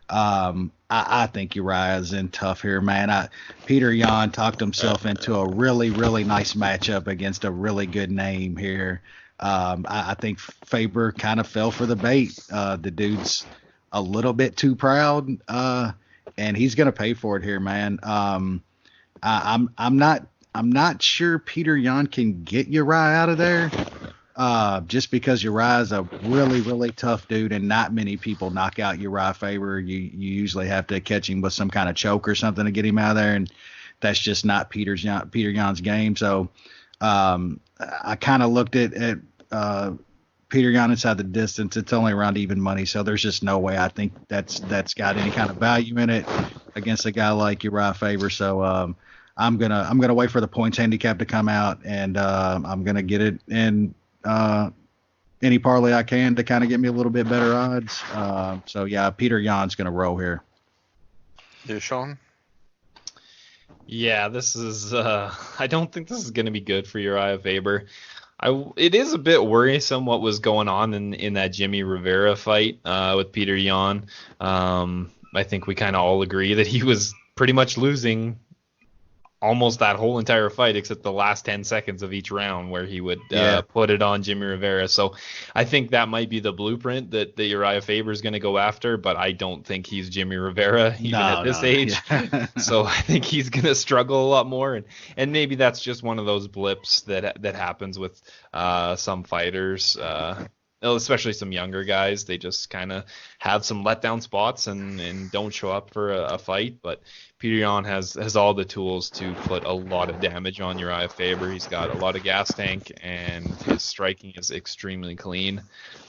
I think Uriah's in tough here, man. Peter Yan talked himself into a really, really nice matchup against a really good name here. I think Faber kind of fell for the bait. The dude's a little bit too proud, and he's gonna pay for it here, man. I'm not sure Peter Yan can get Uriah out of there. Just because Uriah's a really, really tough dude, and not many people knock out Uriah Faber. You usually have to catch him with some kind of choke or something to get him out of there, and that's just not Peter Yan's game. So I kind of looked at Peter Yan inside the distance. It's only around even money, so there's just no way I think that's got any kind of value in it against a guy like Uriah Faber. So I'm gonna wait for the points handicap to come out, and I'm gonna get it in any parlay I can to kind of get me a little bit better odds. So yeah, Peter Yan's gonna roll here. Yeah, Sean. Yeah, this is. I don't think this is going to be good for Uriah Faber. It is a bit worrisome what was going on in that Jimmy Rivera fight with Peter Yan. I think we kind of all agree that he was pretty much losing almost that whole entire fight except the last 10 seconds of each round where he would put it on Jimmy Rivera. So I think that might be the blueprint that Uriah Faber is going to go after, but I don't think he's Jimmy Rivera even at this age. Yeah. So I think he's going to struggle a lot more. And maybe that's just one of those blips that happens with some fighters, especially some younger guys. They just kind of have some letdown spots and don't show up for a fight. But Peter Yan has all the tools to put a lot of damage on Uriah Faber. He's got a lot of gas tank, and his striking is extremely clean.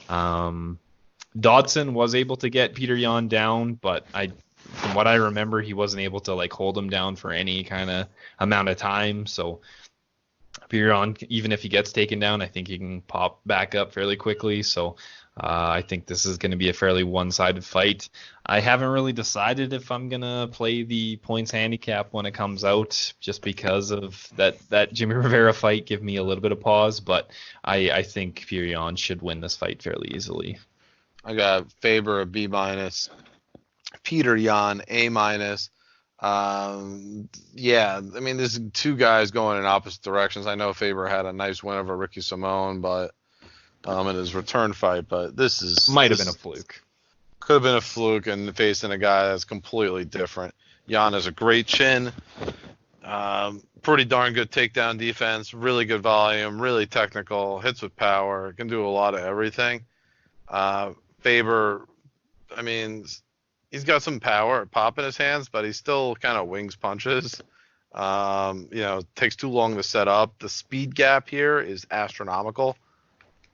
Dodson was able to get Peter Yan down, but from what I remember, he wasn't able to hold him down for any kind of amount of time. So Peter Yan, even if he gets taken down, I think he can pop back up fairly quickly. So I think this is going to be a fairly one-sided fight. I haven't really decided if I'm going to play the points handicap when it comes out, just because of that Jimmy Rivera fight give me a little bit of pause. But I think Peter Yan should win this fight fairly easily. I got Faber a B-, Peter Yan A-. Yeah, I mean, there's two guys going in opposite directions. I know Faber had a nice win over Ricky Simone, but in his return fight, but this might have been a fluke. Could have been a fluke, and facing a guy that's completely different. Yan has a great chin, pretty darn good takedown defense, really good volume, really technical, hits with power, can do a lot of everything. Faber, I mean, he's got some power, pop in his hands, but he still kind of wings punches. Takes too long to set up. The speed gap here is astronomical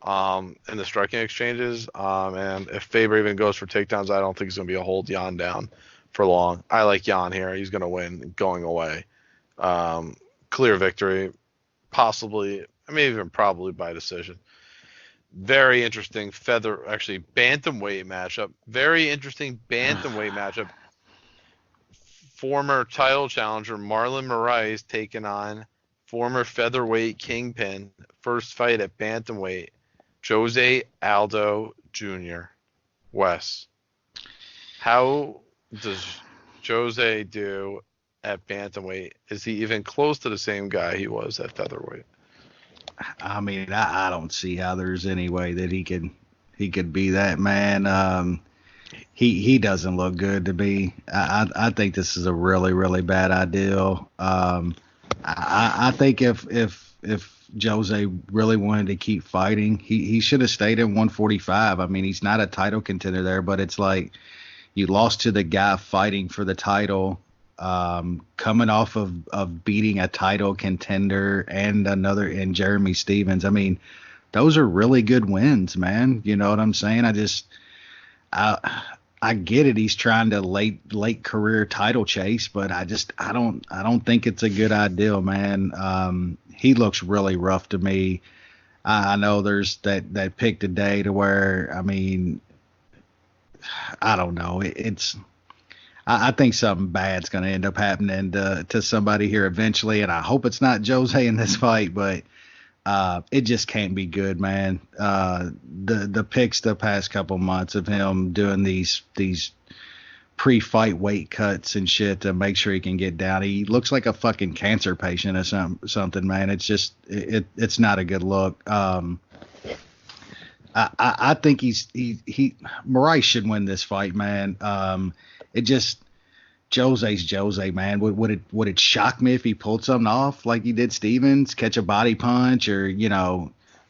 in the striking exchanges. And if Faber even goes for takedowns, I don't think he's going to be able to hold Yan down for long. I like Yan here. He's going to win going away. Clear victory, possibly, even probably by decision. Very interesting bantamweight matchup. Very interesting bantamweight matchup. Former title challenger Marlon Moraes taking on former featherweight kingpin. First fight at bantamweight, Jose Aldo Jr. Wes, how does Jose do at bantamweight? Is he even close to the same guy he was at featherweight? I mean, I don't see how there's any way that he could be that, man. He doesn't look good to me. I think this is a really, really bad idea. I think if Jose really wanted to keep fighting, he should have stayed at 145. I mean, he's not a title contender there, but it's like you lost to the guy fighting for the title. Coming off of beating a title contender and Jeremy Stevens. I mean, those are really good wins, man. You know what I'm saying? I get it. He's trying to late career title chase, but I don't think it's a good idea, man. He looks really rough to me. I know there's that pick today to where, I mean, I don't know. I think something bad's going to end up happening to somebody here eventually, and I hope it's not Jose in this fight, but it just can't be good, man. The picks the past couple months of him doing these pre-fight weight cuts and shit to make sure he can get down. He looks like a fucking cancer patient or something, man. It's just it's not a good look. I think Moraes should win this fight, man. It just Jose's Jose, man. Would it shock me if he pulled something off like he did Stevens, catch a body punch or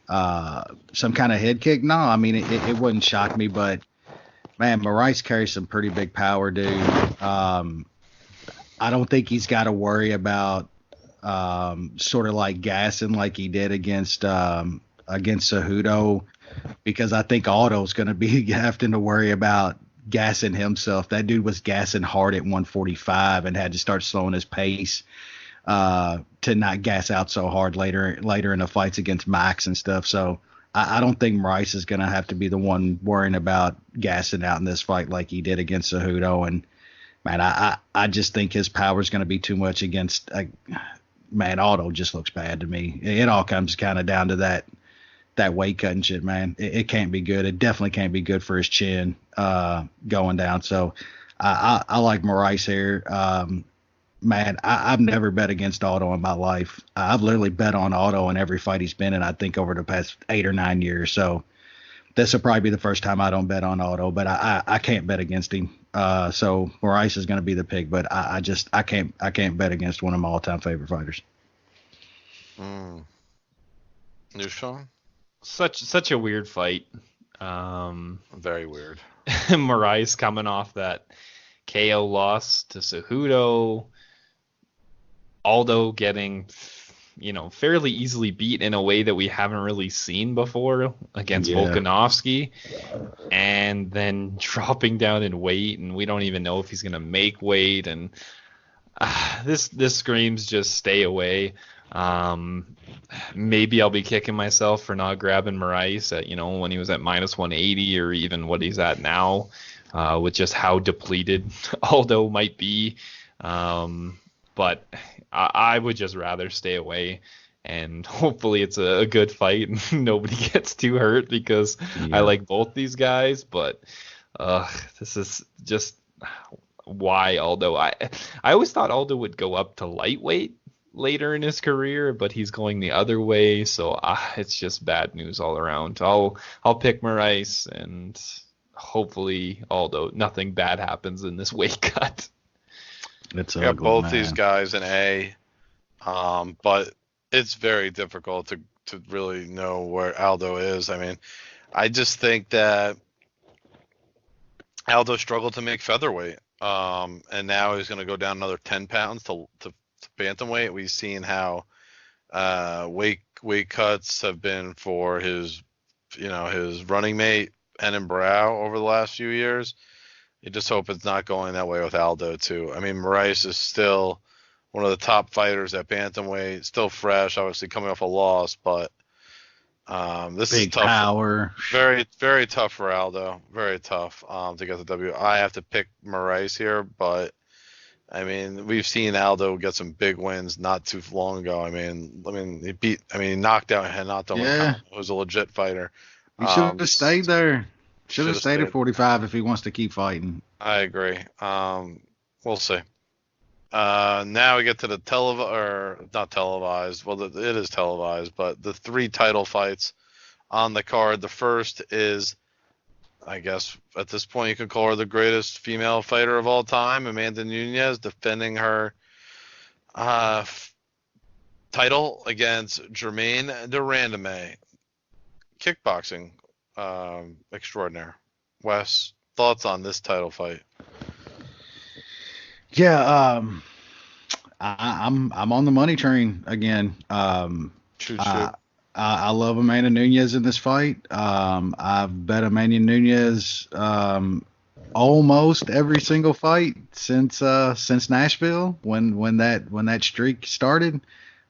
some kind of head kick? No, I mean it wouldn't shock me, but man, Moraes carries some pretty big power, dude. I don't think he's got to worry about sort of like gassing like he did against Cejudo, because I think Aldo's going to be having to worry about gassing himself. That dude was gassing hard at 145 and had to start slowing his pace to not gas out so hard later in the fights against Max and stuff. So I don't think Moraes is going to have to be the one worrying about gassing out in this fight like he did against Cejudo. And man, I just think his power is going to be too much against man. Aldo just looks bad to me. It all comes kind of down to that weight cut and shit, man. It can't be good. It definitely can't be good for his chin going down. So I like Moraes here. Man, I've never bet against Aldo in my life. I've literally bet on Aldo in every fight he's been in, I think, over the past 8 or 9 years. So this will probably be the first time I don't bet on Aldo, but I can't bet against him. So Moraes is going to be the pick, but I can't bet against one of my all-time favorite fighters. You, Sean? Such a weird fight. Very weird. Moraes coming off that KO loss to Cejudo. Aldo getting, fairly easily beat in a way that we haven't really seen before against Volkanovski, and then dropping down in weight, and we don't even know if he's going to make weight. And this screams just stay away. Maybe I'll be kicking myself for not grabbing Moraes at, when he was at minus 180 or even what he's at now, with just how depleted Aldo might be. But I would just rather stay away, and hopefully it's a good fight and nobody gets too hurt, because I like both these guys. But this is just why Aldo. I always thought Aldo would go up to lightweight later in his career, but he's going the other way, so it's just bad news all around. I'll pick Moraes, and hopefully Aldo, nothing bad happens in this weight cut. It's got both these guys in A, but it's very difficult to really know where Aldo is. I mean, I just think that Aldo struggled to make featherweight, and now he's going to go down another 10 pounds to bantamweight. We've seen how weight cuts have been for his running mate Enan Brow over the last few years. You just hope it's not going that way with Aldo too. I mean, Moraes is still one of the top fighters at bantamweight, still fresh, obviously coming off a loss, but this big is tough. Power. Very, very tough for Aldo. Very tough to get the W. I have to pick Moraes here, but I mean, we've seen Aldo get some big wins not too long ago. I mean, he knocked out Renato. Yeah. He was a legit fighter. He should have stayed there. Should have stayed at 45 if he wants to keep fighting. I agree. We'll see. Now we get to the not televised. Well, it is televised, but the 3 title fights on the card. The first is, I guess at this point you could call her the greatest female fighter of all time, Amanda Nunes, defending her title against Germaine de Randamie, kickboxing extraordinaire. Wes, thoughts on this title fight? Yeah, I'm on the money train again. Shoot. I love Amanda Nunes in this fight. I've bet Amanda Nunes almost every single fight since Nashville when that streak started.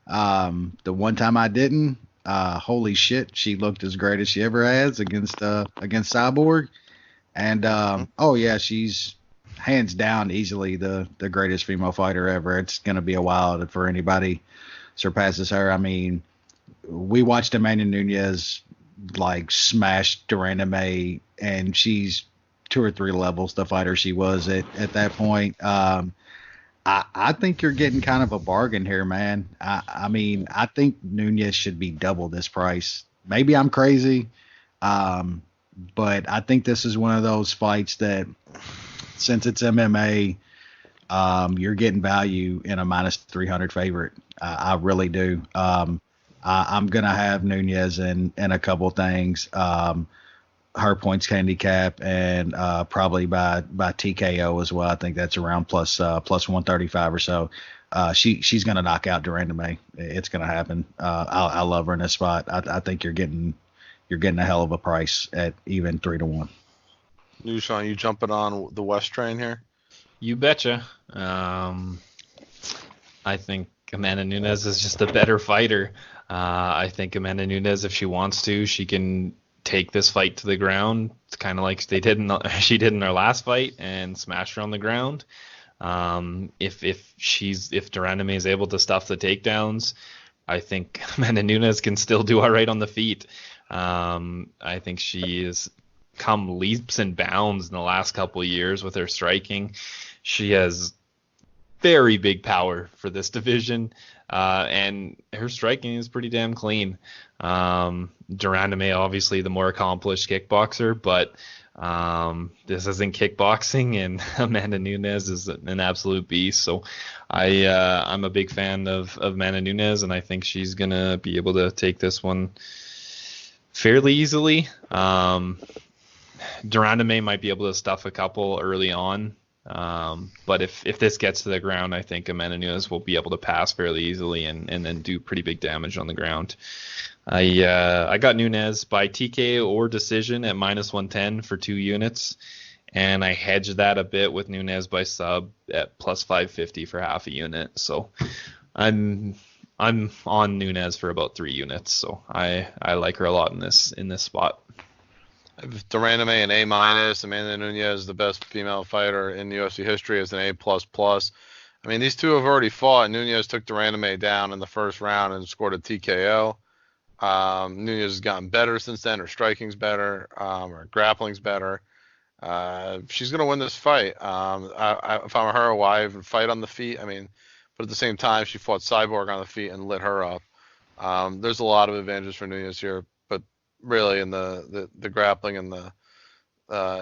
The one time I didn't, holy shit, she looked as great as she ever has against Cyborg. And oh yeah, she's hands down, easily the greatest female fighter ever. It's going to be a while for anybody surpasses her. I mean, we watched Amanda Nunes like smash Duranda May, and she's 2 or 3 levels the fighter she was at that point. I think you're getting kind of a bargain here, man. I mean, I think Nunes should be double this price. Maybe I'm crazy, but I think this is one of those fights that, since it's MMA, you're getting value in a minus 300 favorite. I really do. I'm going to have Nunes in a couple things. Her points handicap and probably by TKO as well. I think that's around plus 135 or so. She's going to knock out Duranda May. It's going to happen. I love her in this spot. I think you're getting a hell of a price at even 3-1. Usman, you jumping on the West train here? You betcha. I think Amanda Nunes is just a better fighter. I think Amanda Nunes, if she wants to, she can take this fight to the ground. It's kind of like she did in her last fight and smash her on the ground. If Duranda May is able to stuff the takedowns, I think Amanda Nunes can still do all right on the feet. I think she has come leaps and bounds in the last couple of years with her striking. She has very big power for this division, and her striking is pretty damn clean. Duranda May, obviously the more accomplished kickboxer, but this isn't kickboxing, and Amanda Nunes is an absolute beast. So I'm a big fan of Amanda Nunes, and I think she's gonna be able to take this one fairly easily. Duranda May might be able to stuff a couple early on. But if this gets to the ground, I think Amanda Nunes will be able to pass fairly easily and then do pretty big damage on the ground. I got Nunes by TKO or decision at minus 110 for 2 units, and I hedged that a bit with Nunes by sub at plus 550 for half a unit. So I'm on Nunes for about 3 units. So I like her a lot in this spot. Duranda May an A-. Amanda Nunes, the best female fighter in UFC history, is an A++. I mean, these two have already fought. Nunes took Duranda May down in the first round and scored a TKO. Nunes has gotten better since then. Her striking's better. Her grappling's better. She's going to win this fight. If I'm her, why even fight on the feet? I mean, but at the same time, she fought Cyborg on the feet and lit her up. There's a lot of advantages for Nunes here. Really, in the grappling and the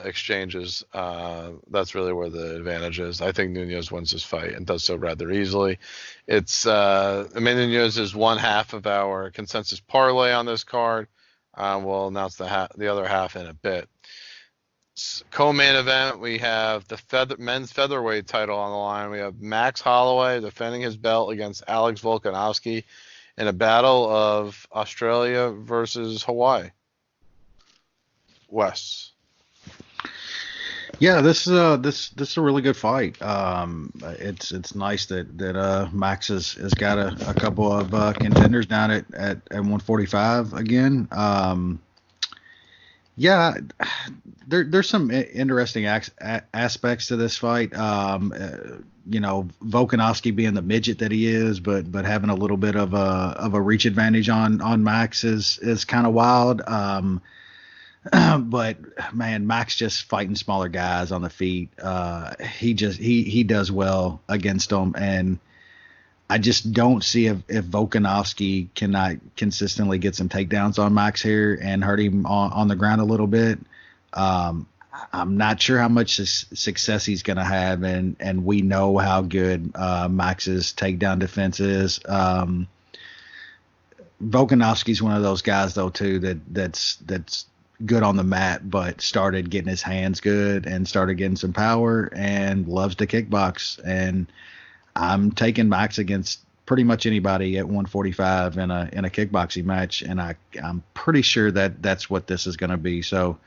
exchanges, that's really where the advantage is. I think Nunes wins this fight and does so rather easily. It's Amanda Nunes is one half of our consensus parlay on this card. We'll announce the other half in a bit. Co-main event, we have the men's featherweight title on the line. We have Max Holloway defending his belt against Alex Volkanovski in a battle of Australia versus Hawaii. Wes. Yeah, this is a really good fight. It's nice that Max has got a couple of contenders down at 145 again. Yeah, there's some interesting aspects to this fight. Volkanovski being the midget that he is, but having a little bit of a reach advantage on Max is kind of wild. But man, Max just fighting smaller guys on the feet. He does well against them, and I just don't see if Volkanovski cannot consistently get some takedowns on Max here and hurt him on the ground a little bit. I'm not sure how much success he's going to have, and we know how good Max's takedown defense is. Volkanovski's one of those guys though too that's good on the mat, but started getting his hands good and started getting some power and loves to kickbox. And I'm taking Max against pretty much anybody at 145 in a kickboxing match, and I'm pretty sure that that's what this is going to be. So,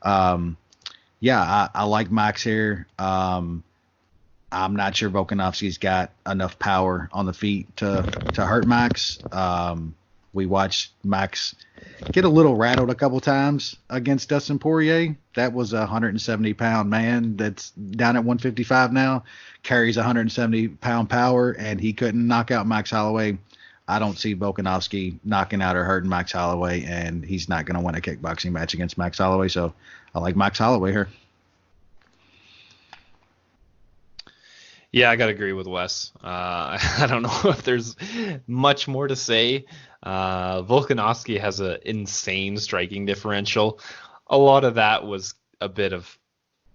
yeah, I like Max here. I'm not sure Volkanovski's got enough power on the feet to hurt Max. We watched Max get a little rattled a couple times against Dustin Poirier. That was a 170-pound man that's down at 155 now, carries 170-pound power, and he couldn't knock out Max Holloway. I don't see Volkanovski knocking out or hurting Max Holloway, and he's not going to win a kickboxing match against Max Holloway. So I like Max Holloway here. Yeah, I got to agree with Wes. I don't know if there's much more to say. Volkanovski has an insane striking differential. A lot of that was a bit of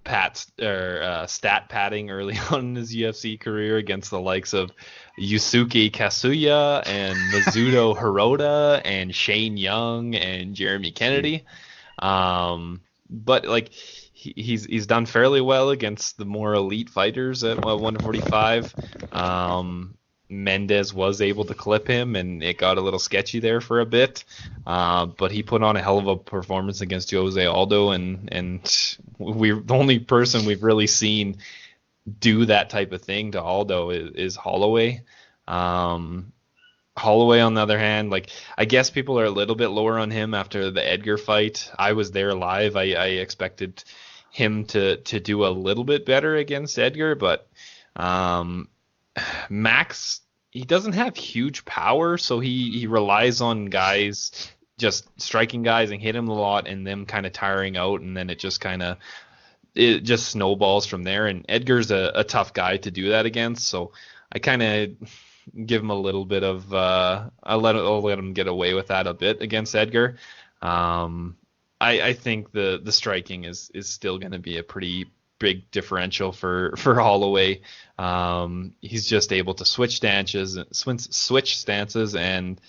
stat padding early on in his UFC career against the likes of Yusuke Kasuya and Mizuto Hirota and Shane Young and Jeremy Kennedy. But like he's done fairly well against the more elite fighters at 145. Mendez was able to clip him, and it got a little sketchy there for a bit. But he put on a hell of a performance against Jose Aldo, and the only person we've really seen do that type of thing to Aldo is Holloway. Holloway, on the other hand, like I guess people are a little bit lower on him after the Edgar fight. I was there live. I expected him to do a little bit better against Edgar, but Max, he doesn't have huge power, so he relies on guys just striking guys and hit him a lot and them kind of tiring out, and then it just snowballs from there. And Edgar's a tough guy to do that against, so I kind of give him a little bit of I'll let him get away with that a bit against Edgar. I think the striking is still going to be a pretty big differential for Holloway. He's just able to switch stances and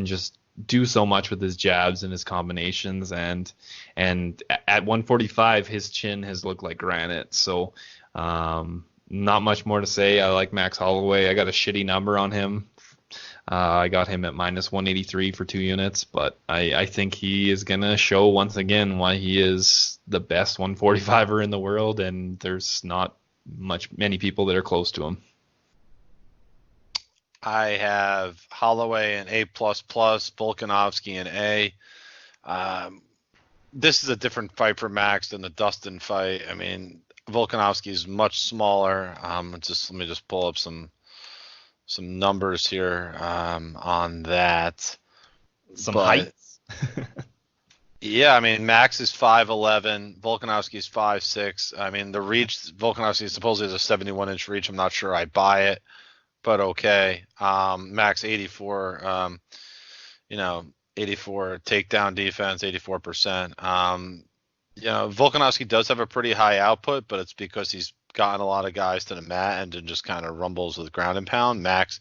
just do so much with his jabs and his combinations, and at 145 his chin has looked like granite. So not much more to say. I like Max Holloway. I got a shitty number on him. I got him at -183 for 2 units, but I think he is going to show once again why he is the best 145er in the world, and there's not many people that are close to him. I have Holloway an A++, Volkanovski an A. This is a different fight for Max than the Dustin fight. I mean, Volkanovski is much smaller. Let me just pull up some numbers here on that. Heights. Yeah, I mean, Max is 5'11", Volkanovski is 5'6". I mean, the reach, Volkanovski supposedly has a 71-inch reach. I'm not sure I buy it, but okay. Max 84, 84 takedown defense, 84%. Volkanovski does have a pretty high output, but it's because he's gotten a lot of guys to the mat and then just kind of rumbles with ground and pound. Max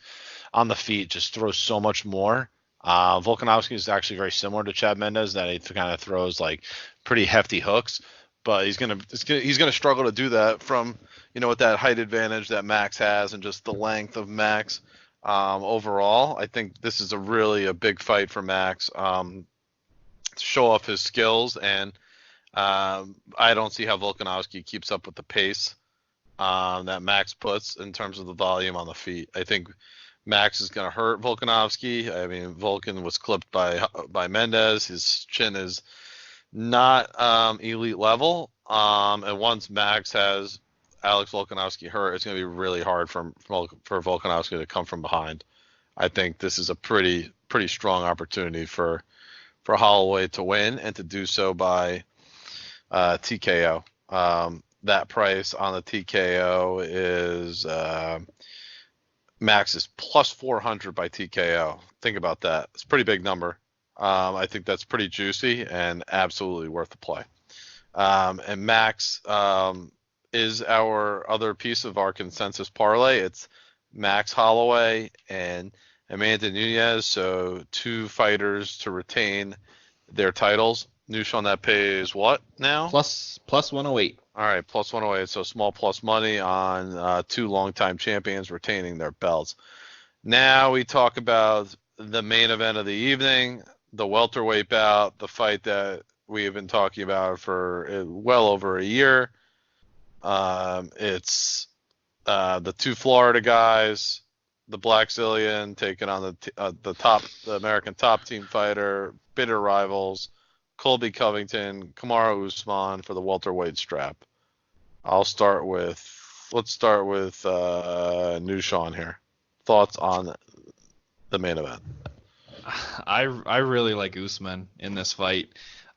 on the feet just throws so much more. Volkanovski is actually very similar to Chad Mendez, that he kind of throws like pretty hefty hooks, but he's gonna struggle to do that from with that height advantage that Max has and just the length of Max. Overall, I think this is a big fight for Max to show off his skills, and I don't see how Volkanovski keeps up with the pace that Max puts in terms of the volume on the feet. I think Max is going to hurt Volkanovski. I mean, Volkan was clipped by Mendez. His chin is not elite level. And once Max has Alex Volkanovski hurt, it's going to be really hard for Volkanovski to come from behind. I think this is a pretty strong opportunity for Holloway to win, and to do so by TKO. That price on the TKO is Max is +400 by TKO. Think about that. It's a pretty big number. I think that's pretty juicy and absolutely worth the play. And Max is our other piece of our consensus parlay. It's Max Holloway and Amanda Nunes. So 2 fighters to retain their titles. Noosh on that pays what now? Plus 108. All right, plus 108. So small plus money on 2 longtime champions retaining their belts. Now we talk about the main event of the evening, the welterweight bout, the fight that we have been talking about for well over a year. It's the 2 Florida guys, the Blackzilian taking on the American top team fighter, bitter rivals, Colby Covington, Kamaru Usman for the welterweight strap. Let's start with New Sean here. Thoughts on the main event? I really like Usman in this fight.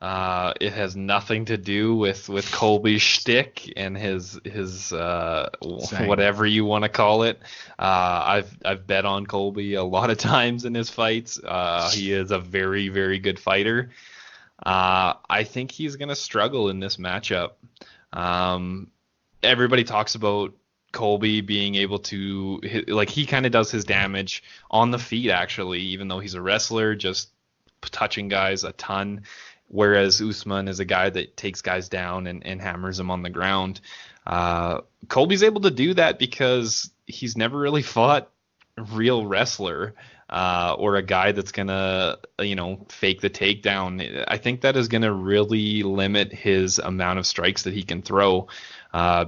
It has nothing to do with Colby's shtick and his whatever you want to call it. I've bet on Colby a lot of times in his fights. He is a very, very good fighter. I think he's gonna struggle in this matchup. Everybody talks about Colby being able to he kind of does his damage on the feet, actually, even though he's a wrestler, just touching guys a ton. Whereas Usman is a guy that takes guys down and hammers them on the ground. Colby's able to do that because he's never really fought a real wrestler or a guy that's going to, fake the takedown. I think that is going to really limit his amount of strikes that he can throw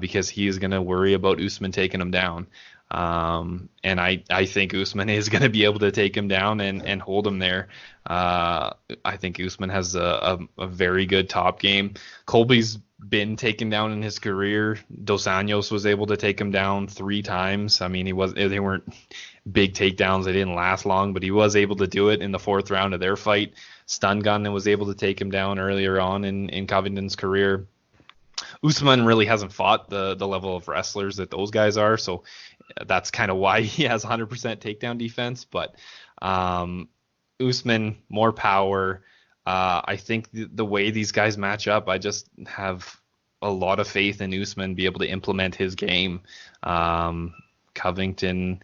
because he is going to worry about Usman taking him down. And I think Usman is going to be able to take him down and hold him there. I think Usman has a very good top game. Colby's been taken down in his career. Dos Anjos was able to take him down 3 times. I mean, they weren't big takedowns. They didn't last long, but he was able to do it in the 4th round of their fight. Stun Gun was able to take him down earlier on in Covington's career. Usman really hasn't fought the level of wrestlers that those guys are, so that's kind of why he has 100% takedown defense. But Usman, more power. I think the way these guys match up, I just have a lot of faith in Usman be able to implement his game. Covington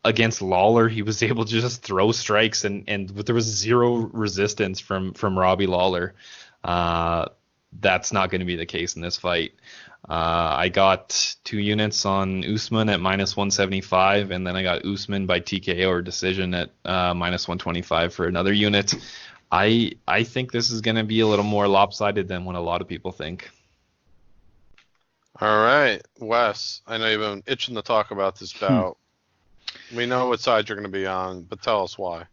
against Lawler, he was able to just throw strikes and there was zero resistance from Robbie Lawler. That's not going to be the case in this fight. I got 2 units on Usman at -175, and then I got Usman by TKO or decision at -125 for another unit. I think this is going to be a little more lopsided than what a lot of people think. All right, Wes, I know you've been itching to talk about this bout. We know what side you're going to be on, but tell us why.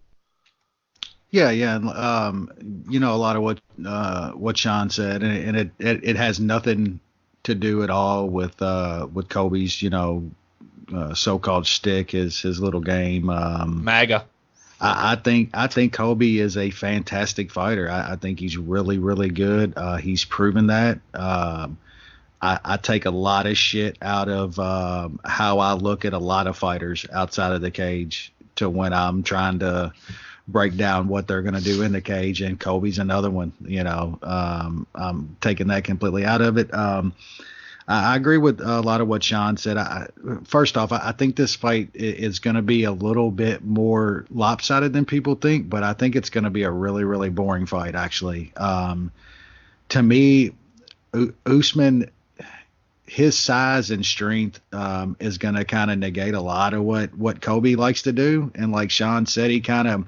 Yeah. A lot of what Sean said, and it has nothing to do at all with Colby's, so-called shtick, his little game. MAGA. I think Colby is a fantastic fighter. I think he's really, really good. He's proven that. I take a lot of shit out of how I look at a lot of fighters outside of the cage to when I'm trying to break down what they're going to do in the cage, and Colby's another one. I'm taking that completely out of it. I agree with a lot of what Sean said. First off, I think this fight is going to be a little bit more lopsided than people think, but I think it's going to be a really, really boring fight, actually. To me, Usman, his size and strength is going to kind of negate a lot of what Colby likes to do. And like Sean said, he kind of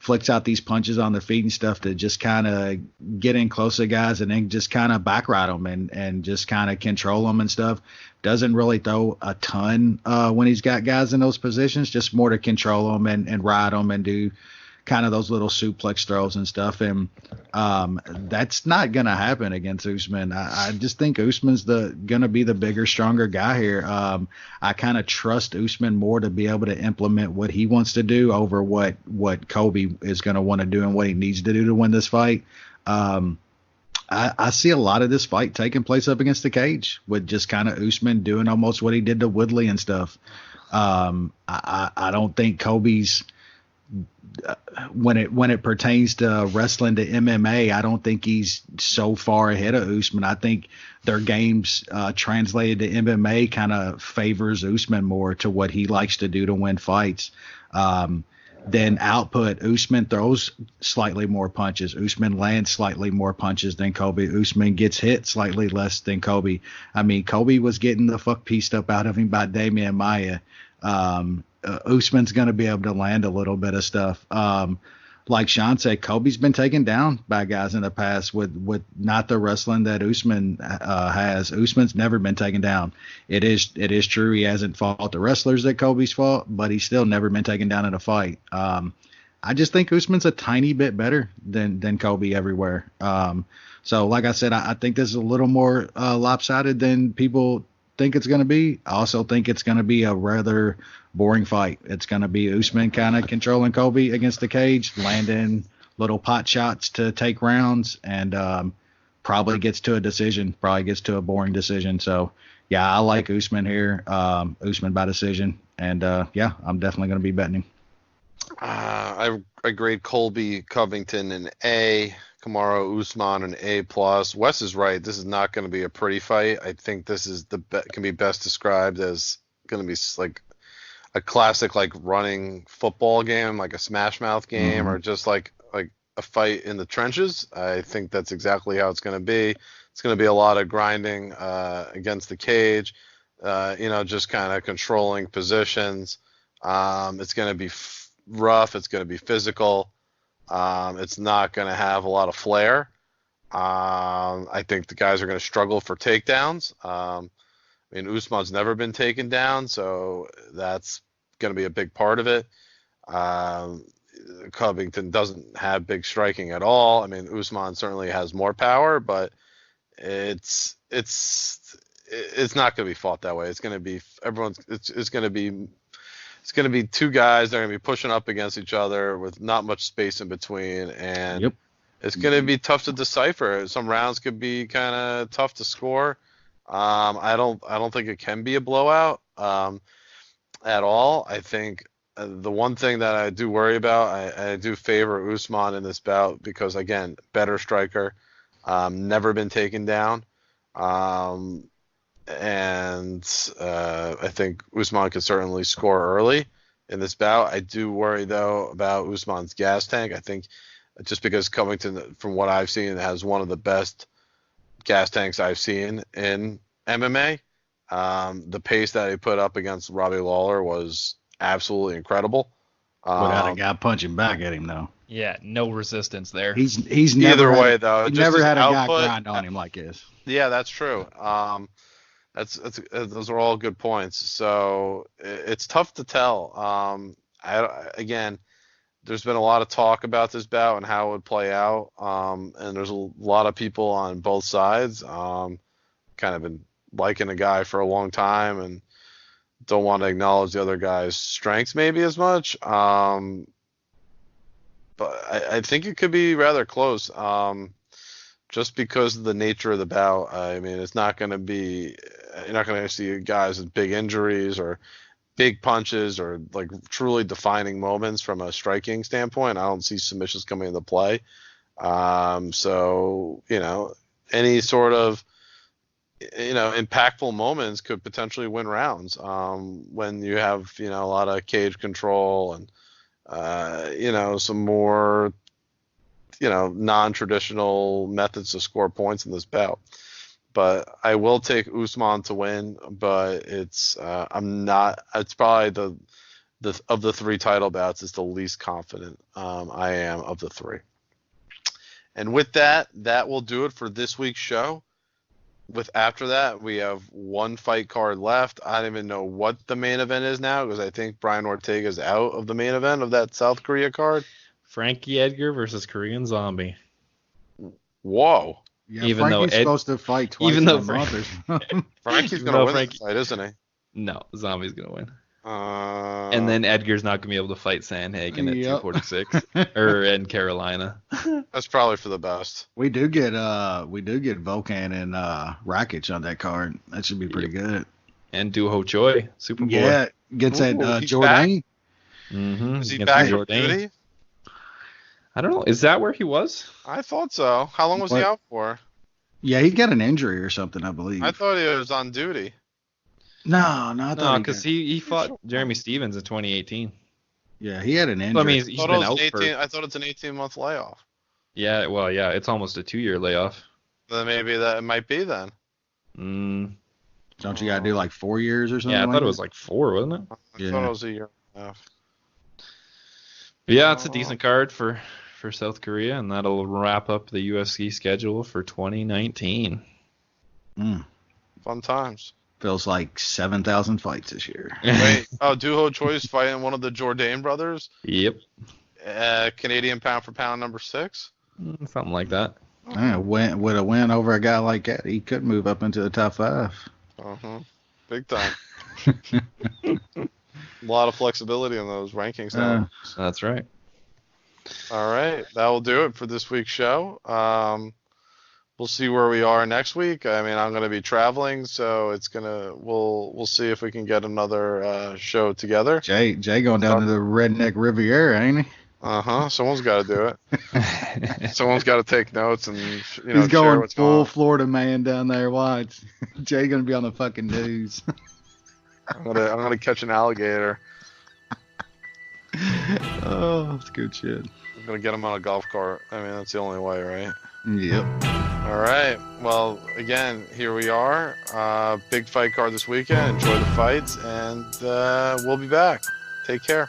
flicks out these punches on the feet and stuff to just kind of get in close to guys and then just kind of back ride them and just kind of control them and stuff. Doesn't really throw a ton when he's got guys in those positions, just more to control them and ride them and do kind of those little suplex throws and stuff. And that's not going to happen against Usman. I just think Usman's going to be the bigger, stronger guy here. I kind of trust Usman more to be able to implement what he wants to do over what Colby is going to want to do and what he needs to do to win this fight. I see a lot of this fight taking place up against the cage with just kind of Usman doing almost what he did to Woodley and stuff. I don't think Colby's when it pertains to wrestling to MMA, I don't think he's so far ahead of Usman. I think their games translated to MMA kind of favors Usman more to what he likes to do to win fights. Then output, Usman throws slightly more punches. Usman lands slightly more punches than Colby. Usman gets hit slightly less than Colby. I mean, Colby was getting the fuck pieced up out of him by Damian Maia. Usman's going to be able to land a little bit of stuff. like Sean said, Kobe's been taken down by guys in the past with not the wrestling that Usman has. Usman's never been taken down. It is true he hasn't fought the wrestlers that Kobe's fought, but he's still never been taken down in a fight. I just think Usman's a tiny bit better than Kobe everywhere. So like I said, I think this is a little more lopsided than people think it's going to be. I also think it's going to be a rather boring fight. It's going to be Usman kind of controlling Kobe against the cage, landing little pot shots to take rounds, and probably gets to a decision, probably gets to a boring decision. So, yeah, I like Usman here, Usman by decision. And, yeah, I'm definitely going to be betting him. I grade Colby Covington an A, Kamaru Usman an A+. Wes is right. This is not going to be a pretty fight. I think this is can be best described as going to be like a classic like running football game, like a smash mouth game, or just like a fight in the trenches. I think that's exactly how it's going to be. It's going to be a lot of grinding against the cage, just kind of controlling positions. It's going to be rough. It's going to be physical. It's not going to have a lot of flair. I think the guys are going to struggle for takedowns. Usman's never been taken down, so that's going to be a big part of it. Covington doesn't have big striking at all. Usman certainly has more power, but it's not going to be fought that way. It's going to be it's going to be two guys that are going to be pushing up against each other with not much space in between, and it's going to be tough to decipher. Some rounds could be kind of tough to score. I don't think it can be a blowout at all. I think the one thing that I do worry about, I do favor Usman in this bout because, again, better striker, never been taken down. And I think Usman could certainly score early in this bout. I do worry, though, about Usman's gas tank. I think just because Covington, from what I've seen, has one of the best gas tanks I've seen in MMA. The pace that he put up against Robbie Lawler was absolutely incredible. Without a guy punching back at him, though. Yeah, no resistance there. He's never either way, though. He never had a guy grind on him like this. Yeah, that's true. Those are all good points. So it's tough to tell. Again, there's been a lot of talk about this bout and how it would play out. And there's a lot of people on both sides. Kind of been liking a guy for a long time and don't want to acknowledge the other guy's strengths maybe as much. But I think it could be rather close. Just because of the nature of the bout. It's not going to be, you're not going to see guys with big injuries or big punches or like truly defining moments from a striking standpoint. I don't see submissions coming into play. So, any sort of, impactful moments could potentially win rounds when you have, a lot of cage control and, some more, non-traditional methods to score points in this bout. But I will take Usman to win, but it's probably of the three title bouts, it's the least confident I am of the three. And with that will do it for this week's show. After that, we have one fight card left. I don't even know what the main event is now because I think Brian Ortega is out of the main event of that South Korea card. Frankie Edgar versus Korean Zombie. Whoa. Yeah, even Frankie's supposed to fight twice in a month or something. Frankie's going to win this fight, isn't he? No, Zombie's going to win. And then Edgar's not going to be able to fight Sandhagen at 246 or in Carolina. That's probably for the best. We do get Volkan and Rakic on that card. That should be pretty good. And Doo Ho Choi, Super Bowl. Yeah, gets that Jordan. Mm-hmm. Is he back from duty? I don't know. Is that where he was? I thought so. How long was he out for? Yeah, he got an injury or something, I believe. I thought he was on duty. No, because he fought Jeremy Stevens in 2018. Yeah, he had an injury. He's been out for... I thought it's an 18-month layoff. Yeah, well, yeah, it's almost a 2-year layoff. Then maybe that it might be then. Don't you got to do like 4 years or something? Yeah, I thought it was like 4, wasn't it? I thought it was a year and a half. Yeah, it's a decent card for South Korea, and that'll wrap up the UFC schedule for 2019. Fun times. Feels like 7,000 fights this year. Wait, Duho Choi's fighting one of the Jourdain brothers? Yep. Canadian pound for pound number 6? Something like that. Yeah, with a win over a guy like that, he could move up into the top 5. Big time. A lot of flexibility in those rankings now. That's right. All right, that will do it for this week's show. We'll see where we are next week. I mean, I'm going to be traveling, so we'll see if we can get another show together. Jay going down to the Redneck Riviera, ain't he? Someone's got to do it. Someone's got to take notes and he's going full Florida man down there. Watch, Jay going to be on the fucking news. I'm gonna catch an alligator. Oh, that's good shit. I'm gonna get him on a golf cart. I mean, that's the only way, right? Yep. All right. Well, again, here we are. Big fight card this weekend. Enjoy the fights, and we'll be back. Take care.